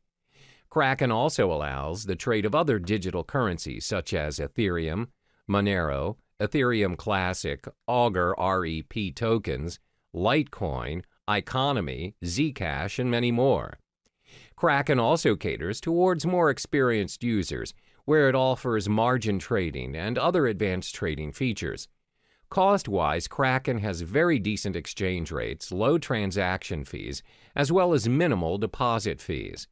Kraken also allows the trade of other digital currencies such as Ethereum, Monero, Ethereum Classic, Augur REP tokens, Litecoin, Economy, Zcash, and many more. Kraken also caters towards more experienced users, where it offers margin trading and other advanced trading features. Cost-wise, Kraken has very decent exchange rates, low transaction fees, as well as minimal deposit fees.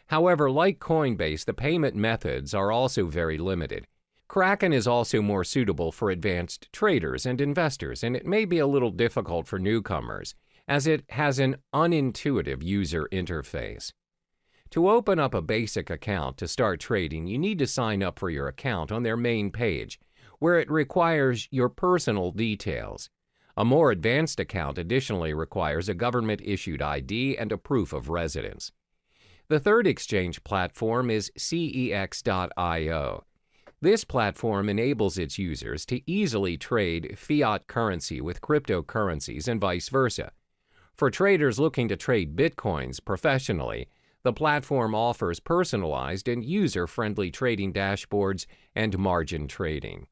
However, like Coinbase, the payment methods are also very limited. Kraken is also more suitable for advanced traders and investors, and it may be a little difficult for newcomers, as it has an unintuitive user interface. To open up a basic account to start trading, you need to sign up for your account on their main page, where it requires your personal details. A more advanced account additionally requires a government-issued ID and a proof of residence. The third exchange platform is CEX.io. This platform enables its users to easily trade fiat currency with cryptocurrencies and vice versa. For traders looking to trade Bitcoins professionally, the platform offers personalized and user-friendly trading dashboards and margin trading.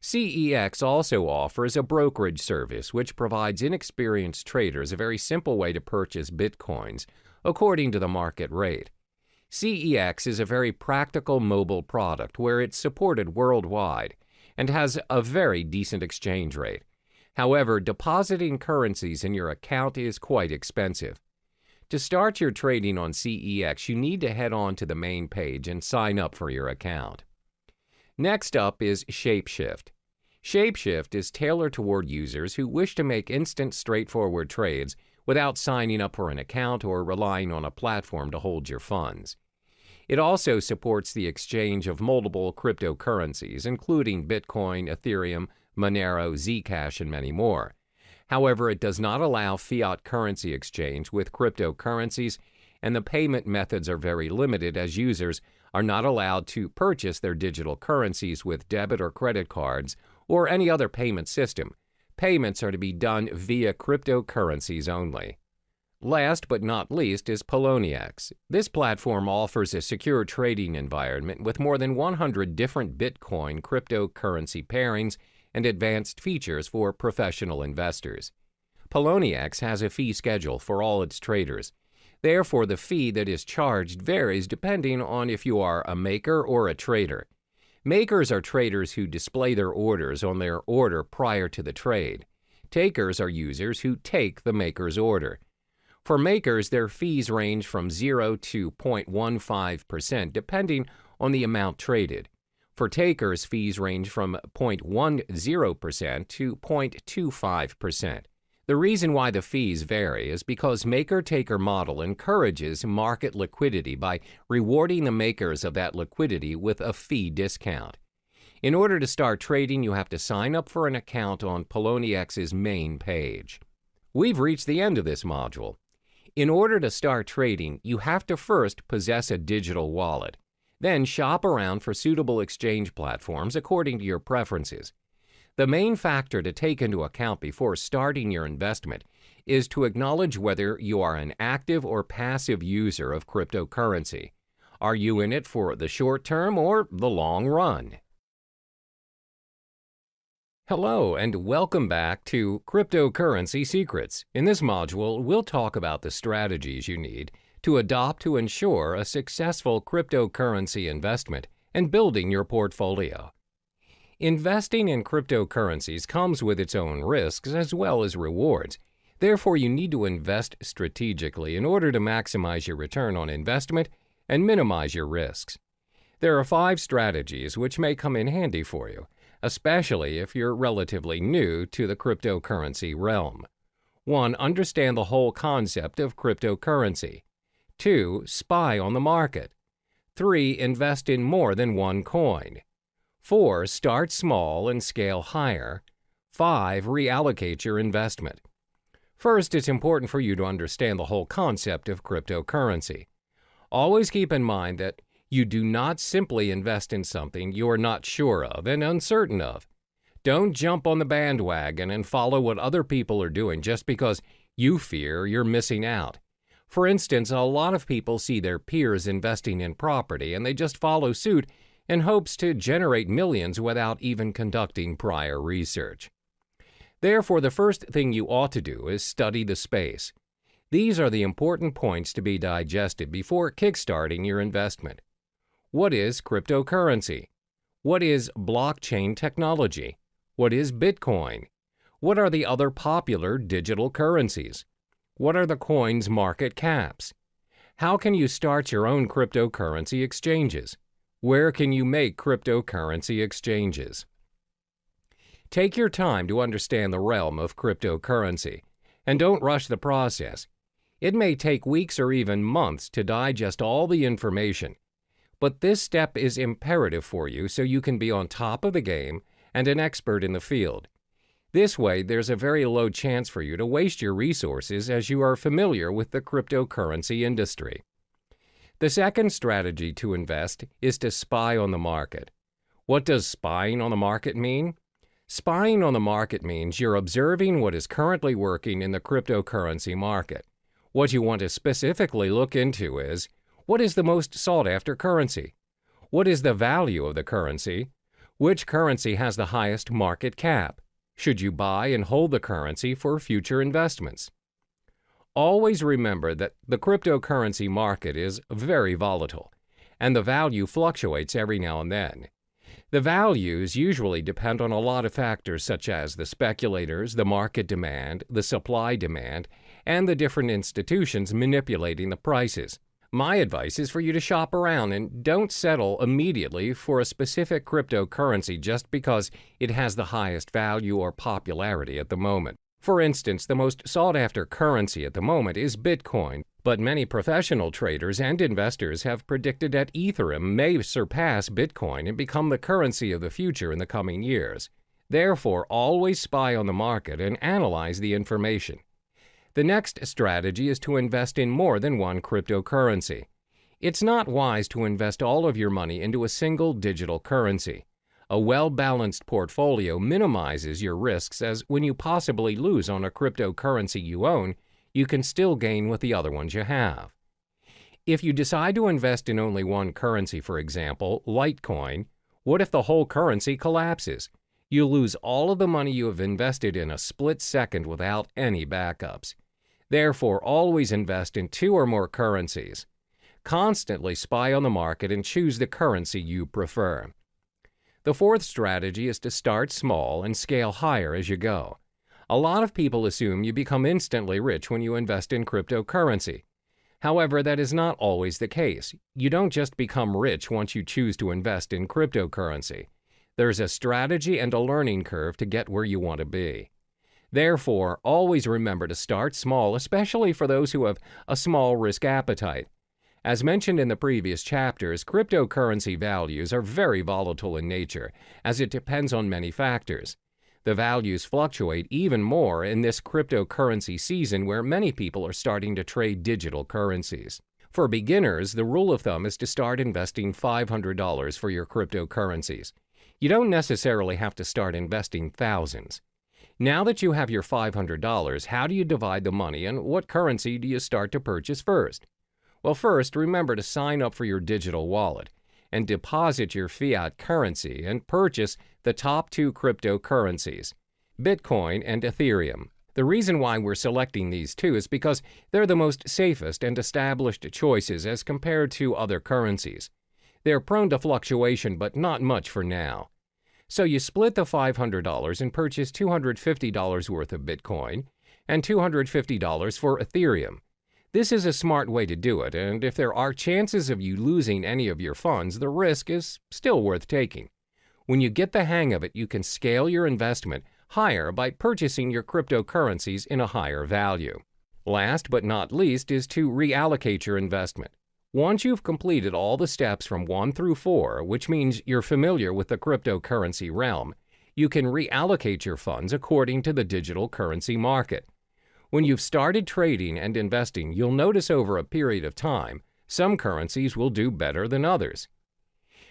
CEX also offers a brokerage service which provides inexperienced traders a very simple way to purchase Bitcoins according to the market rate. CEX is a very practical mobile product where it's supported worldwide and has a very decent exchange rate. However, depositing currencies in your account is quite expensive. To start your trading on CEX, you need to head on to the main page and sign up for your account. Next up is Shapeshift. Shapeshift is tailored toward users who wish to make instant, straightforward trades without signing up for an account or relying on a platform to hold your funds. It also supports the exchange of multiple cryptocurrencies, including Bitcoin, Ethereum, Monero, Zcash, and many more. However, it does not allow fiat currency exchange with cryptocurrencies, and the payment methods are very limited as users are not allowed to purchase their digital currencies with debit or credit cards or any other payment system. Payments are to be done via cryptocurrencies only. Last but not least is Poloniex. This platform offers a secure trading environment with more than 100 different Bitcoin cryptocurrency pairings and advanced features for professional investors. Poloniex has a fee schedule for all its traders. Therefore, the fee that is charged varies depending on if you are a maker or a trader. Makers are traders who display their orders on their order prior to the trade. Takers are users who take the maker's order. For makers, their fees range from 0 to 0.15% depending on the amount traded. For takers, fees range from 0.10% to 0.25%. The reason why the fees vary is because maker-taker model encourages market liquidity by rewarding the makers of that liquidity with a fee discount. In order to start trading, you have to sign up for an account on PolonieX's main page. We've reached the end of this module. In order to start trading, you have to first possess a digital wallet. Then shop around for suitable exchange platforms according to your preferences. The main factor to take into account before starting your investment is to acknowledge whether you are an active or passive user of cryptocurrency. Are you in it for the short term or the long run? Hello and welcome back to Cryptocurrency Secrets. In this module, we'll talk about the strategies you need to adopt to ensure a successful cryptocurrency investment and building your portfolio. Investing in cryptocurrencies comes with its own risks as well as rewards. Therefore, you need to invest strategically in order to maximize your return on investment and minimize your risks. There are 5 strategies which may come in handy for you, especially if you're relatively new to the cryptocurrency realm. 1. Understand the whole concept of cryptocurrency. 2. Spy on the market. 3. Invest in more than one coin. 4. Start small and scale higher. 5. Reallocate your investment. First, it's important for you to understand the whole concept of cryptocurrency. Always keep in mind that you do not simply invest in something you are not sure of and uncertain of. Don't jump on the bandwagon and follow what other people are doing just because you fear you're missing out. For instance, a lot of people see their peers investing in property and they just follow suit in hopes to generate millions without even conducting prior research. Therefore, the first thing you ought to do is study the space. These are the important points to be digested before kickstarting your investment. What is cryptocurrency? What is blockchain technology? What is Bitcoin? What are the other popular digital currencies? What are the coins' market caps? How can you start your own cryptocurrency exchanges? Where can you make cryptocurrency exchanges? Take your time to understand the realm of cryptocurrency, and don't rush the process. It may take weeks or even months to digest all the information, but this step is imperative for you so you can be on top of the game and an expert in the field. This way, there's a very low chance for you to waste your resources as you are familiar with the cryptocurrency industry. The second strategy to invest is to spy on the market. What does spying on the market mean? Spying on the market means you're observing what is currently working in the cryptocurrency market. What you want to specifically look into is, what is the most sought-after currency? What is the value of the currency? Which currency has the highest market cap? Should you buy and hold the currency for future investments? Always remember that the cryptocurrency market is very volatile, and the value fluctuates every now and then. The values usually depend on a lot of factors such as the speculators, the market demand, the supply demand, and the different institutions manipulating the prices. My advice is for you to shop around and don't settle immediately for a specific cryptocurrency just because it has the highest value or popularity at the moment. For instance, the most sought-after currency at the moment is Bitcoin, but many professional traders and investors have predicted that Ethereum may surpass Bitcoin and become the currency of the future in the coming years. Therefore, always spy on the market and analyze the information. The next strategy is to invest in more than one cryptocurrency. It's not wise to invest all of your money into a single digital currency. A well-balanced portfolio minimizes your risks, as when you possibly lose on a cryptocurrency you own, you can still gain with the other ones you have. If you decide to invest in only one currency, for example, Litecoin, what if the whole currency collapses? You'll lose all of the money you have invested in a split second without any backups. Therefore, always invest in 2 or more currencies. Constantly spy on the market and choose the currency you prefer. The fourth strategy is to start small and scale higher as you go. A lot of people assume you become instantly rich when you invest in cryptocurrency. However, that is not always the case. You don't just become rich once you choose to invest in cryptocurrency. There's a strategy and a learning curve to get where you want to be. Therefore, always remember to start small, especially for those who have a small risk appetite. As mentioned in the previous chapters, cryptocurrency values are very volatile in nature, as it depends on many factors. The values fluctuate even more in this cryptocurrency season where many people are starting to trade digital currencies. For beginners, the rule of thumb is to start investing $500 for your cryptocurrencies. You don't necessarily have to start investing thousands. Now that you have your $500, how do you divide the money and what currency do you start to purchase first? Well, first, remember to sign up for your digital wallet and deposit your fiat currency and purchase the top 2 cryptocurrencies, Bitcoin and Ethereum. The reason why we're selecting these 2 is because they're the most safest and established choices as compared to other currencies. They're prone to fluctuation, but not much for now. So you split the $500 and purchase $250 worth of Bitcoin and $250 for Ethereum. This is a smart way to do it, and if there are chances of you losing any of your funds, the risk is still worth taking. When you get the hang of it, you can scale your investment higher by purchasing your cryptocurrencies in a higher value. Last but not least is to reallocate your investment. Once you've completed all the steps from 1 through 4, which means you're familiar with the cryptocurrency realm, you can reallocate your funds according to the digital currency market. When you've started trading and investing, you'll notice over a period of time, some currencies will do better than others.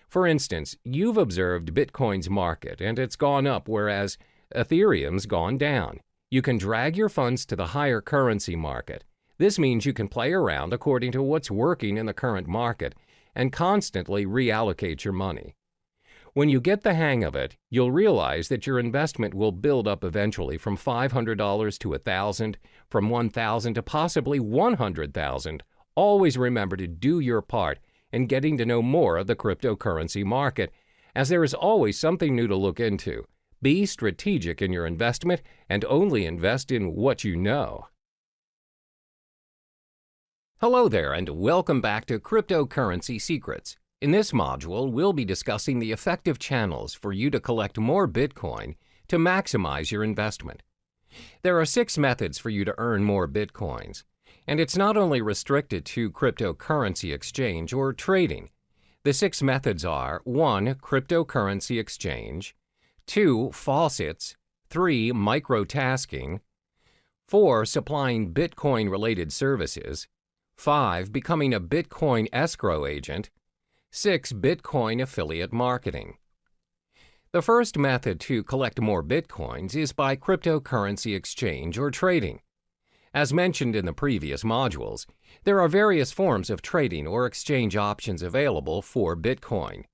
For instance, you've observed Bitcoin's market and it's gone up, whereas Ethereum's gone down. You can drag your funds to the higher currency market. This means you can play around according to what's working in the current market and constantly reallocate your money. When you get the hang of it, you'll realize that your investment will build up eventually from $500 to $1,000, from $1,000 to possibly $100,000. Always remember to do your part in getting to know more of the cryptocurrency market, as there is always something new to look into. Be strategic in your investment and only invest in what you know. Hello there, and welcome back to Cryptocurrency Secrets. In this module, we'll be discussing the effective channels for you to collect more Bitcoin to maximize your investment. There are 6 methods for you to earn more Bitcoins, and it's not only restricted to cryptocurrency exchange or trading. The 6 methods are 1. Cryptocurrency exchange, 2. Faucets, 3. Microtasking, 4. Supplying Bitcoin-related services, 5. Becoming a Bitcoin escrow agent, 6. Bitcoin affiliate marketing. The first method to collect more Bitcoins is by cryptocurrency exchange or trading. As mentioned in the previous modules, there are various forms of trading or exchange options available for Bitcoin.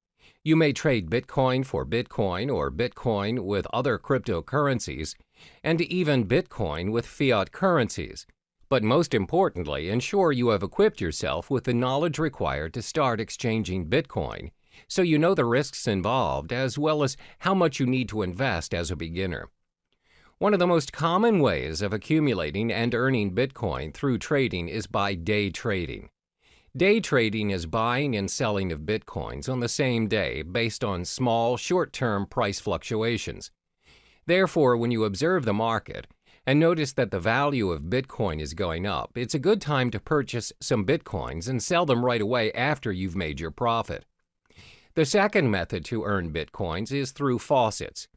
You may trade Bitcoin for Bitcoin or Bitcoin with other cryptocurrencies, and even Bitcoin with fiat currencies. But most importantly, ensure you have equipped yourself with the knowledge required to start exchanging Bitcoin so you know the risks involved as well as how much you need to invest as a beginner. One of the most common ways of accumulating and earning Bitcoin through trading is by day trading. Day trading is buying and selling of Bitcoins on the same day based on small, short-term price fluctuations. Therefore, when you observe the market and notice that the value of Bitcoin is going up, it's a good time to purchase some Bitcoins and sell them right away after you've made your profit. The second method to earn Bitcoins is through faucets.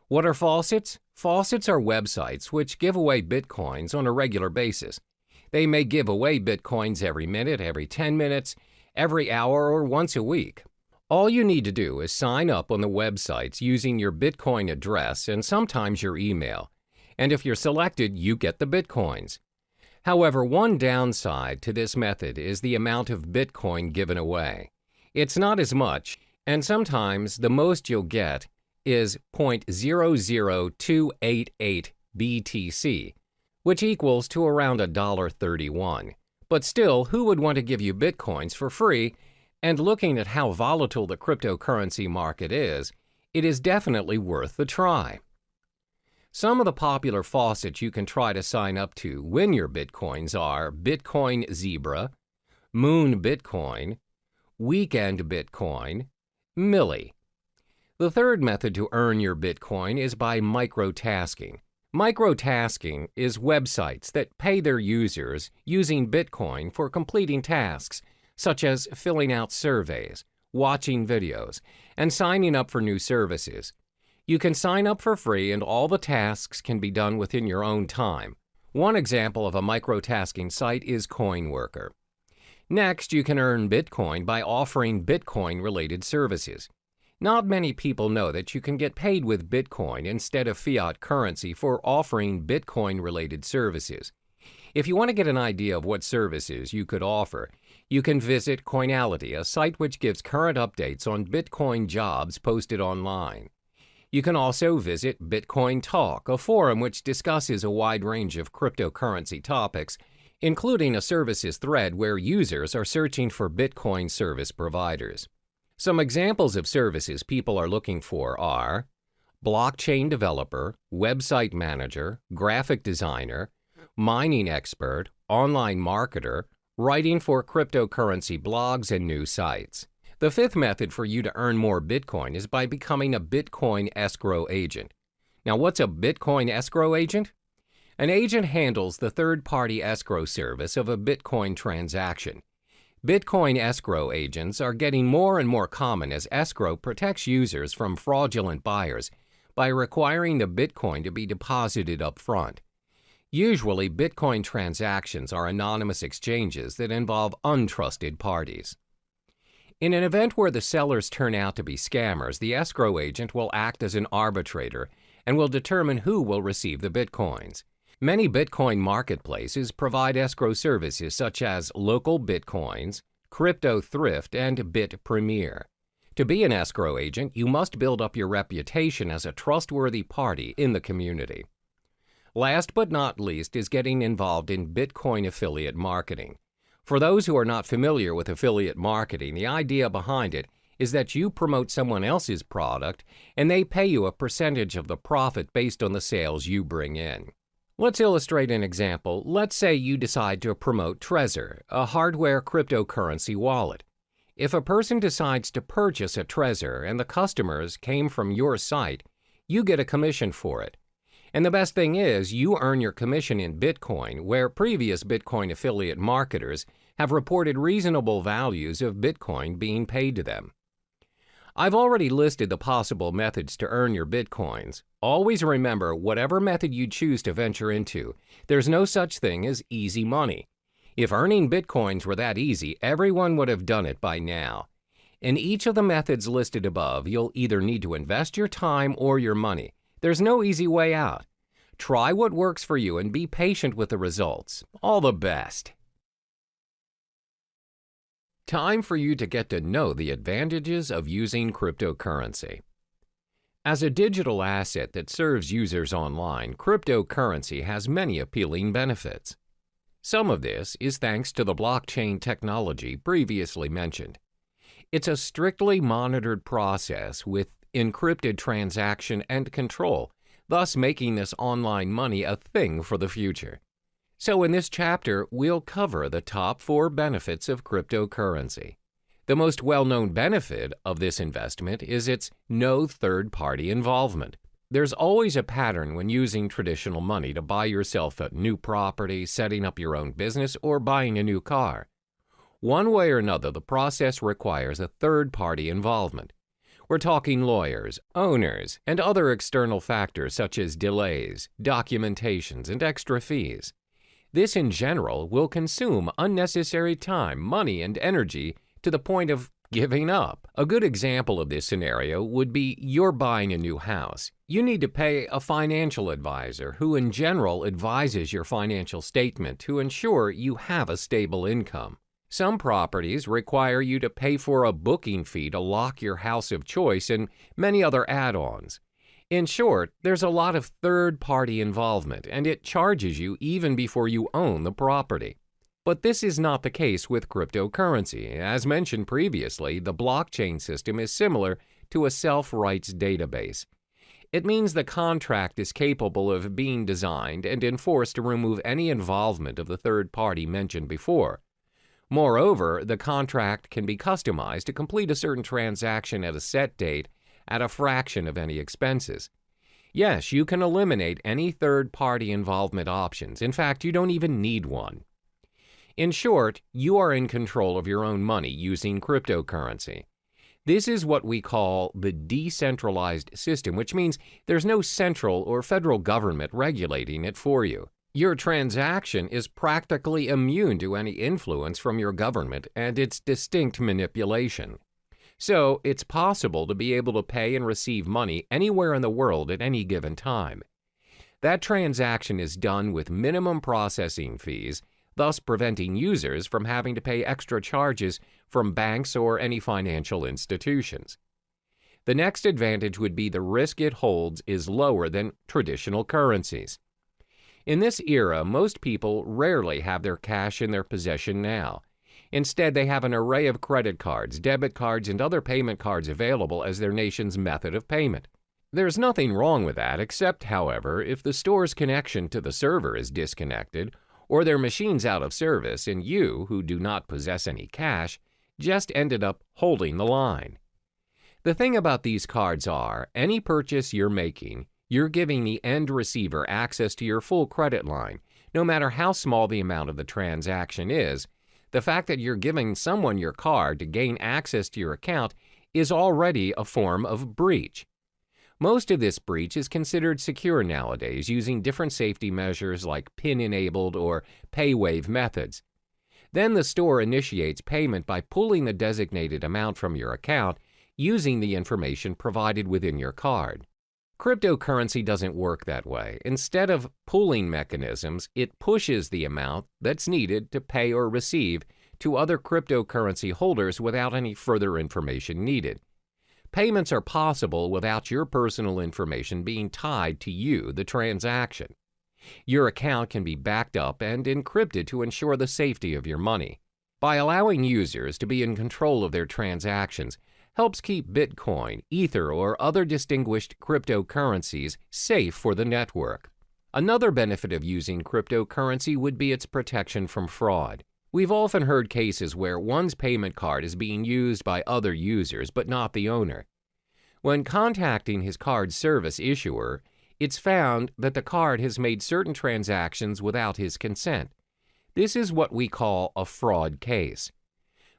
What are faucets? Faucets are websites which give away Bitcoins on a regular basis. They may give away Bitcoins every minute, every 10 minutes, every hour, or once a week. All you need to do is sign up on the websites using your Bitcoin address and sometimes your email. And if you're selected, you get the Bitcoins. However, one downside to this method is the amount of Bitcoin given away. It's not as much, and sometimes the most you'll get is 0.00288 BTC, which equals to around $1.31. But still, who would want to give you Bitcoins for free? And looking at how volatile the cryptocurrency market is, it is definitely worth the try. Some of the popular faucets you can try to sign up to win your Bitcoins are Bitcoin Zebra, Moon Bitcoin, Weekend Bitcoin, Millie. The third method to earn your Bitcoin is by microtasking. Microtasking is websites that pay their users using Bitcoin for completing tasks, such as filling out surveys, watching videos, and signing up for new services. You can sign up for free and all the tasks can be done within your own time. One example of a microtasking site is CoinWorker. Next, you can earn Bitcoin by offering Bitcoin-related services. Not many people know that you can get paid with Bitcoin instead of fiat currency for offering Bitcoin-related services. If you want to get an idea of what services you could offer, you can visit Coinality, a site which gives current updates on Bitcoin jobs posted online. You can also visit Bitcoin Talk, a forum which discusses a wide range of cryptocurrency topics, including a services thread where users are searching for Bitcoin service providers. Some examples of services people are looking for are blockchain developer, website manager, graphic designer, mining expert, online marketer, writing for cryptocurrency blogs and new sites. The fifth method for you to earn more Bitcoin is by becoming a Bitcoin escrow agent. Now, what's a Bitcoin escrow agent? An agent handles the third-party escrow service of a Bitcoin transaction. Bitcoin escrow agents are getting more and more common as escrow protects users from fraudulent buyers by requiring the Bitcoin to be deposited up front. Usually, Bitcoin transactions are anonymous exchanges that involve untrusted parties. In an event where the sellers turn out to be scammers, the escrow agent will act as an arbitrator and will determine who will receive the Bitcoins. Many Bitcoin marketplaces provide escrow services such as Local Bitcoins, Crypto Thrift, and Bit Premier. To be an escrow agent, you must build up your reputation as a trustworthy party in the community. Last but not least is getting involved in Bitcoin affiliate marketing. For those who are not familiar with affiliate marketing, the idea behind it is that you promote someone else's product and they pay you a percentage of the profit based on the sales you bring in. Let's illustrate an example. Let's say you decide to promote Trezor, a hardware cryptocurrency wallet. If a person decides to purchase a Trezor and the customers came from your site, you get a commission for it. And the best thing is, you earn your commission in Bitcoin, where previous Bitcoin affiliate marketers have reported reasonable values of Bitcoin being paid to them. I've already listed the possible methods to earn your Bitcoins. Always remember, whatever method you choose to venture into, there's no such thing as easy money. If earning Bitcoins were that easy, everyone would have done it by now. In each of the methods listed above, you'll either need to invest your time or your money. There's no easy way out. Try what works for you and be patient with the results. All the best. Time for you to get to know the advantages of using cryptocurrency. As a digital asset that serves users online, cryptocurrency has many appealing benefits. Some of this is thanks to the blockchain technology previously mentioned. It's a strictly monitored process with encrypted transaction and control, thus making this online money a thing for the future. So in this chapter, we'll cover the top 4 benefits of cryptocurrency. The most well-known benefit of this investment is its no third-party involvement. There's always a pattern when using traditional money to buy yourself a new property, setting up your own business, or buying a new car. One way or another, the process requires a third-party involvement. We're talking lawyers, owners, and other external factors such as delays, documentations, and extra fees. This, in general, will consume unnecessary time, money, and energy to the point of giving up. A good example of this scenario would be you're buying a new house. You need to pay a financial advisor who, in general, advises your financial statement to ensure you have a stable income. Some properties require you to pay for a booking fee to lock your house of choice and many other add-ons. In short, there's a lot of third-party involvement, and it charges you even before you own the property. But this is not the case with cryptocurrency. As mentioned previously, the blockchain system is similar to a self-rights database. It means the contract is capable of being designed and enforced to remove any involvement of the third party mentioned before. Moreover, the contract can be customized to complete a certain transaction at a set date at a fraction of any expenses. Yes, you can eliminate any third-party involvement options. In fact, you don't even need one. In short, you are in control of your own money using cryptocurrency. This is what we call the decentralized system, which means there's no central or federal government regulating it for you. Your transaction is practically immune to any influence from your government and its distinct manipulation. So, it's possible to be able to pay and receive money anywhere in the world at any given time. That transaction is done with minimum processing fees, thus preventing users from having to pay extra charges from banks or any financial institutions. The next advantage would be the risk it holds is lower than traditional currencies. In this era, most people rarely have their cash in their possession now. Instead, they have an array of credit cards, debit cards, and other payment cards available as their nation's method of payment. There's nothing wrong with that, except, however, if the store's connection to the server is disconnected, or their machine's out of service, and you, who do not possess any cash, just ended up holding the line. The thing about these cards are, any purchase you're making, you're giving the end receiver access to your full credit line, no matter how small the amount of the transaction is. The fact that you're giving someone your card to gain access to your account is already a form of breach. Most of this breach is considered secure nowadays using different safety measures like PIN-enabled or pay-wave methods. Then the store initiates payment by pulling the designated amount from your account using the information provided within your card. Cryptocurrency doesn't work that way. Instead of pooling mechanisms, it pushes the amount that's needed to pay or receive to other cryptocurrency holders without any further information needed. Payments are possible without your personal information being tied to you, the transaction. Your account can be backed up and encrypted to ensure the safety of your money. By allowing users to be in control of their transactions, helps keep Bitcoin, Ether, or other distinguished cryptocurrencies safe for the network. Another benefit of using cryptocurrency would be its protection from fraud. We've often heard cases where one's payment card is being used by other users but not the owner. When contacting his card service issuer, it's found that the card has made certain transactions without his consent. This is what we call a fraud case.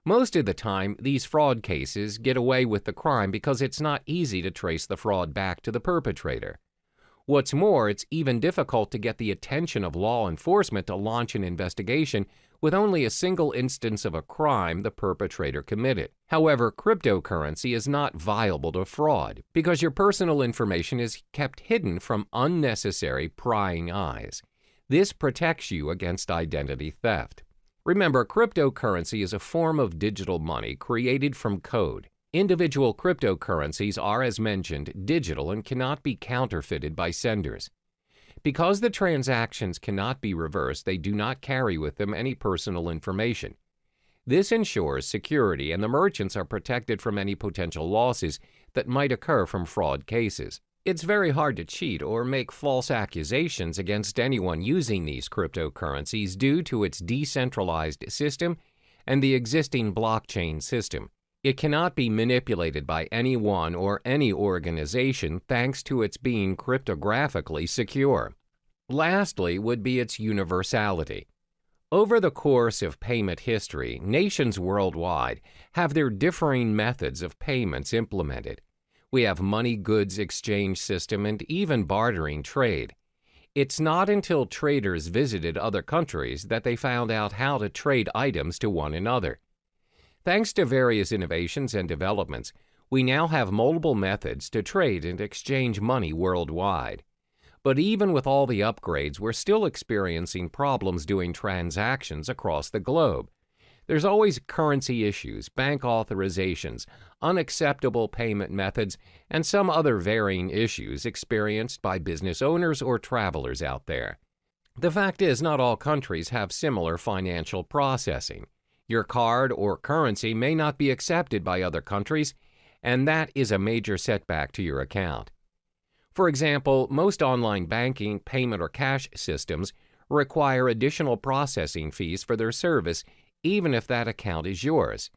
Most of the time, these fraud cases get away with the crime because it's not easy to trace the fraud back to the perpetrator. What's more, it's even difficult to get the attention of law enforcement to launch an investigation with only a single instance of a crime the perpetrator committed. However, cryptocurrency is not viable to fraud because your personal information is kept hidden from unnecessary prying eyes. This protects you against identity theft. Remember, cryptocurrency is a form of digital money created from code. Individual cryptocurrencies are, as mentioned, digital and cannot be counterfeited by senders. Because the transactions cannot be reversed, they do not carry with them any personal information. This ensures security and the merchants are protected from any potential losses that might occur from fraud cases. It's very hard to cheat or make false accusations against anyone using these cryptocurrencies due to its decentralized system and the existing blockchain system. It cannot be manipulated by anyone or any organization thanks to its being cryptographically secure. Lastly would be its universality. Over the course of payment history, nations worldwide have their differing methods of payments implemented. We have money goods exchange system and even bartering trade. It's not until traders visited other countries that they found out how to trade items to one another. Thanks to various innovations and developments, we now have multiple methods to trade and exchange money worldwide. But even with all the upgrades, we're still experiencing problems doing transactions across the globe. There's always currency issues, bank authorizations, unacceptable payment methods, and some other varying issues experienced by business owners or travelers out there. The fact is, not all countries have similar financial processing. Your card or currency may not be accepted by other countries, and that is a major setback to your account. For example, most online banking, payment, or cash systems require additional processing fees for their service, even if that account is yours.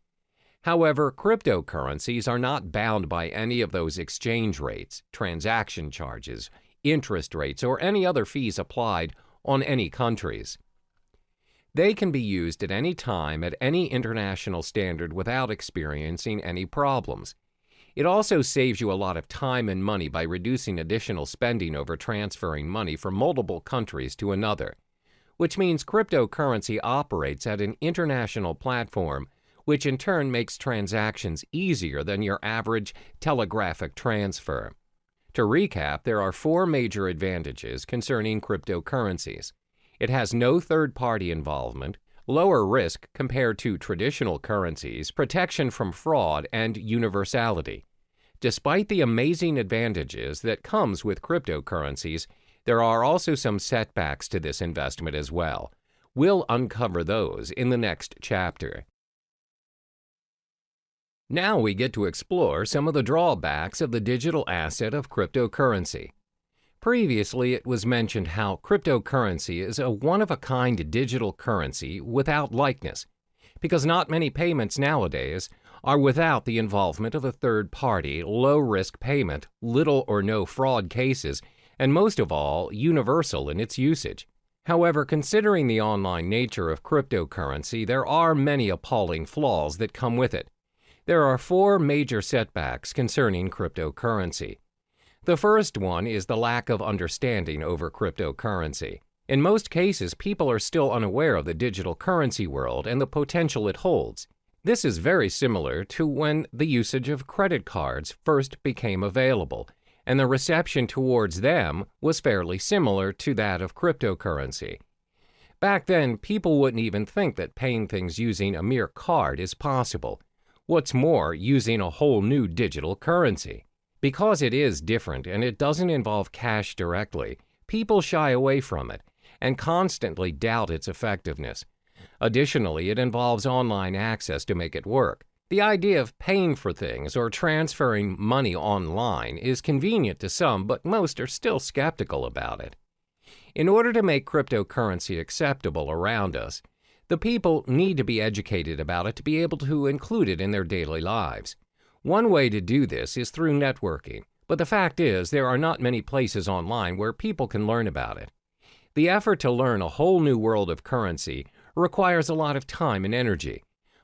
However, cryptocurrencies are not bound by any of those exchange rates, transaction charges, interest rates, or any other fees applied on any countries. They can be used at any time at any international standard without experiencing any problems. It also saves you a lot of time and money by reducing additional spending over transferring money from multiple countries to another, which means cryptocurrency operates at an international platform, which in turn makes transactions easier than your average telegraphic transfer. To recap, there are 4 major advantages concerning cryptocurrencies. It has no third-party involvement, lower risk compared to traditional currencies, protection from fraud, and universality. Despite the amazing advantages that comes with cryptocurrencies, there are also some setbacks to this investment as well. We'll uncover those in the next chapter. Now we get to explore some of the drawbacks of the digital asset of cryptocurrency. Previously, it was mentioned how cryptocurrency is a one-of-a-kind digital currency without likeness, because not many payments nowadays are without the involvement of a third-party, low-risk payment, little or no fraud cases, and most of all, universal in its usage. However, considering the online nature of cryptocurrency, there are many appalling flaws that come with it. There are 4 major setbacks concerning cryptocurrency. The first one is the lack of understanding over cryptocurrency. In most cases, people are still unaware of the digital currency world and the potential it holds. This is very similar to when the usage of credit cards first became available, and the reception towards them was fairly similar to that of cryptocurrency. Back then, people wouldn't even think that paying things using a mere card is possible. What's more, using a whole new digital currency. Because it is different and it doesn't involve cash directly, people shy away from it and constantly doubt its effectiveness. Additionally, it involves online access to make it work. The idea of paying for things or transferring money online is convenient to some, but most are still skeptical about it. In order to make cryptocurrency acceptable around us, the people need to be educated about it to be able to include it in their daily lives. One way to do this is through networking, but the fact is there are not many places online where people can learn about it. The effort to learn a whole new world of currency requires a lot of time and energy.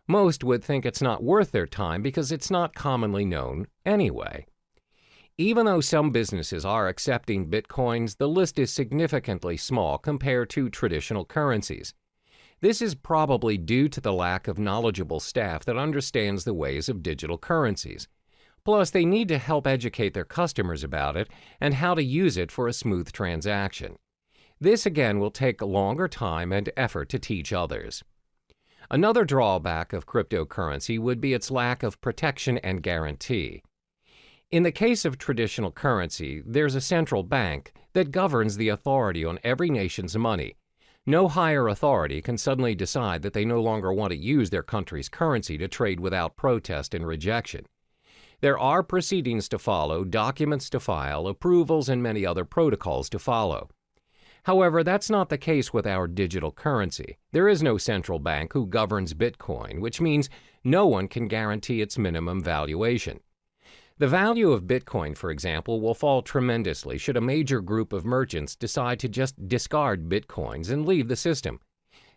Most would think it's not worth their time because it's not commonly known anyway. Even though some businesses are accepting bitcoins, the list is significantly small compared to traditional currencies. This is probably due to the lack of knowledgeable staff that understands the ways of digital currencies. Plus, they need to help educate their customers about it and how to use it for a smooth transaction. This again will take a longer time and effort to teach others. Another drawback of cryptocurrency would be its lack of protection and guarantee. In the case of traditional currency, there's a central bank that governs the authority on every nation's money. No higher authority can suddenly decide that they no longer want to use their country's currency to trade without protest and rejection. There are proceedings to follow, documents to file, approvals, and many other protocols to follow. However, that's not the case with our digital currency. There is no central bank who governs Bitcoin, which means no one can guarantee its minimum valuation. The value of Bitcoin, for example, will fall tremendously should a major group of merchants decide to just discard Bitcoins and leave the system.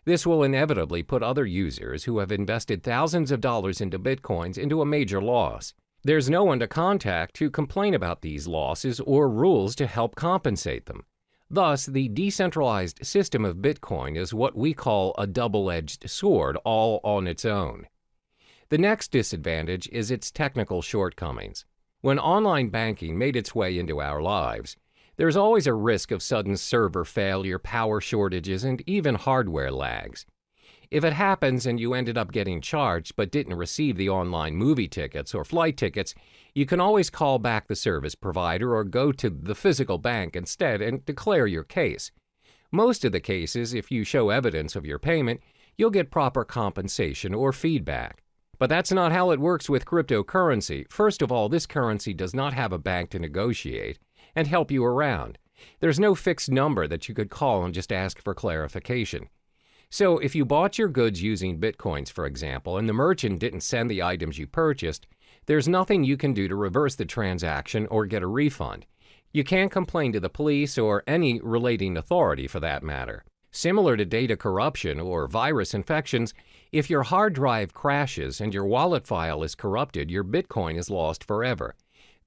This will inevitably put other users who have invested thousands of dollars into Bitcoins into a major loss. There's no one to contact to complain about these losses or rules to help compensate them. Thus, the decentralized system of Bitcoin is what we call a double-edged sword all on its own. The next disadvantage is its technical shortcomings. When online banking made its way into our lives, there's always a risk of sudden server failure, power shortages, and even hardware lags. If it happens and you ended up getting charged but didn't receive the online movie tickets or flight tickets, you can always call back the service provider or go to the physical bank instead and declare your case. Most of the cases, if you show evidence of your payment, you'll get proper compensation or feedback. But that's not how it works with cryptocurrency. First of all, this currency does not have a bank to negotiate and help you around. There's no fixed number that you could call and just ask for clarification. So if you bought your goods using Bitcoins, for example, and the merchant didn't send the items you purchased, there's nothing you can do to reverse the transaction or get a refund. You can't complain to the police or any relating authority for that matter. Similar to data corruption or virus infections, if your hard drive crashes and your wallet file is corrupted, your Bitcoin is lost forever.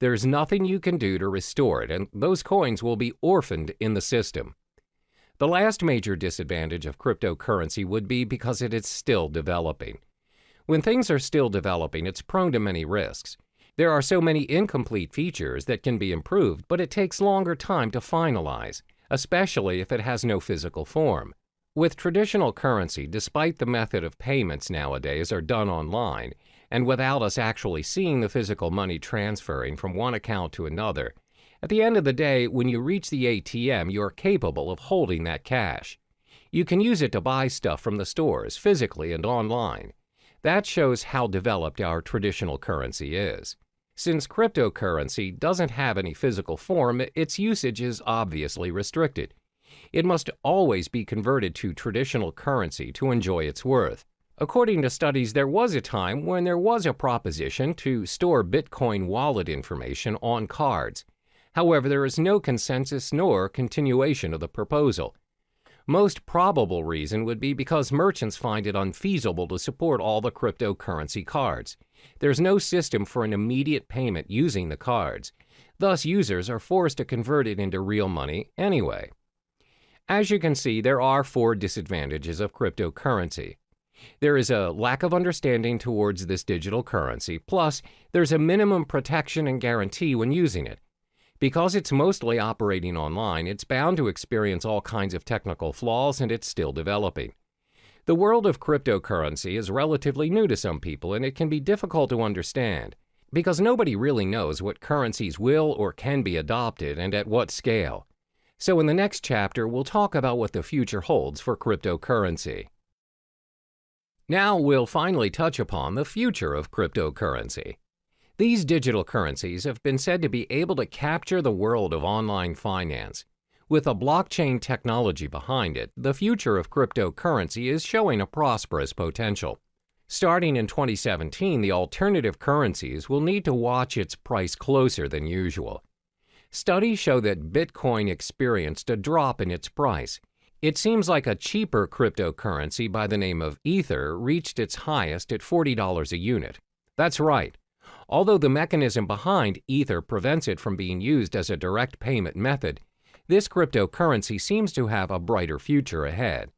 There's nothing you can do to restore it, and those coins will be orphaned in the system. The last major disadvantage of cryptocurrency would be because it is still developing. When things are still developing, it's prone to many risks. There are so many incomplete features that can be improved, but it takes longer time to finalize, especially if it has no physical form. With traditional currency, despite the method of payments nowadays are done online, and without us actually seeing the physical money transferring from one account to another, at the end of the day, when you reach the ATM, you are capable of holding that cash. You can use it to buy stuff from the stores, physically and online. That shows how developed our traditional currency is. Since cryptocurrency doesn't have any physical form, its usage is obviously restricted. It must always be converted to traditional currency to enjoy its worth. According to studies, there was a time when there was a proposition to store Bitcoin wallet information on cards. However, there is no consensus nor continuation of the proposal. Most probable reason would be because merchants find it unfeasible to support all the cryptocurrency cards. There's no system for an immediate payment using the cards. Thus, users are forced to convert it into real money anyway. As you can see, there are 4 disadvantages of cryptocurrency. There is a lack of understanding towards this digital currency, plus there's a minimum protection and guarantee when using it. Because it's mostly operating online, it's bound to experience all kinds of technical flaws, and it's still developing. The world of cryptocurrency is relatively new to some people, and it can be difficult to understand, because nobody really knows what currencies will or can be adopted and at what scale. So in the next chapter, we'll talk about what the future holds for cryptocurrency. Now we'll finally touch upon the future of cryptocurrency. These digital currencies have been said to be able to capture the world of online finance. With a blockchain technology behind it, the future of cryptocurrency is showing a prosperous potential. Starting in 2017, the alternative currencies will need to watch its price closer than usual. Studies show that Bitcoin experienced a drop in its price. It seems like a cheaper cryptocurrency by the name of Ether reached its highest at $40 a unit. That's right. Although the mechanism behind Ether prevents it from being used as a direct payment method, this cryptocurrency seems to have a brighter future ahead.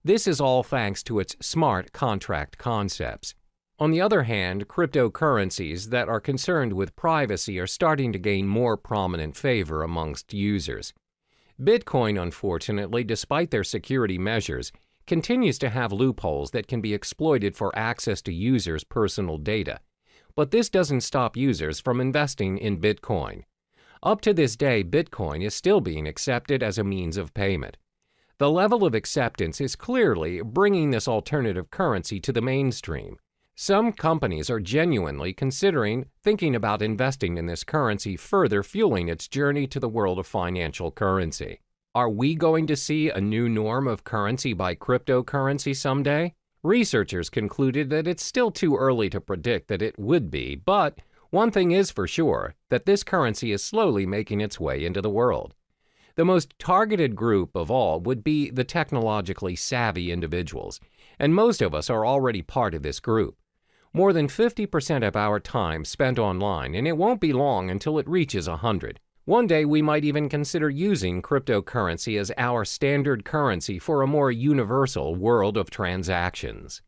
This is all thanks to its smart contract concepts. On the other hand, cryptocurrencies that are concerned with privacy are starting to gain more prominent favor amongst users. Bitcoin, unfortunately, despite their security measures, continues to have loopholes that can be exploited for access to users' personal data. But this doesn't stop users from investing in Bitcoin. Up to this day, Bitcoin is still being accepted as a means of payment. The level of acceptance is clearly bringing this alternative currency to the mainstream. Some companies are genuinely thinking about investing in this currency, further fueling its journey to the world of financial currency. Are we going to see a new norm of currency by cryptocurrency someday? Researchers concluded that it's still too early to predict that it would be, but one thing is for sure, that this currency is slowly making its way into the world. The most targeted group of all would be the technologically savvy individuals, and most of us are already part of this group. More than 50% of our time spent online, and it won't be long until it reaches 100. One day we might even consider using cryptocurrency as our standard currency for a more universal world of transactions.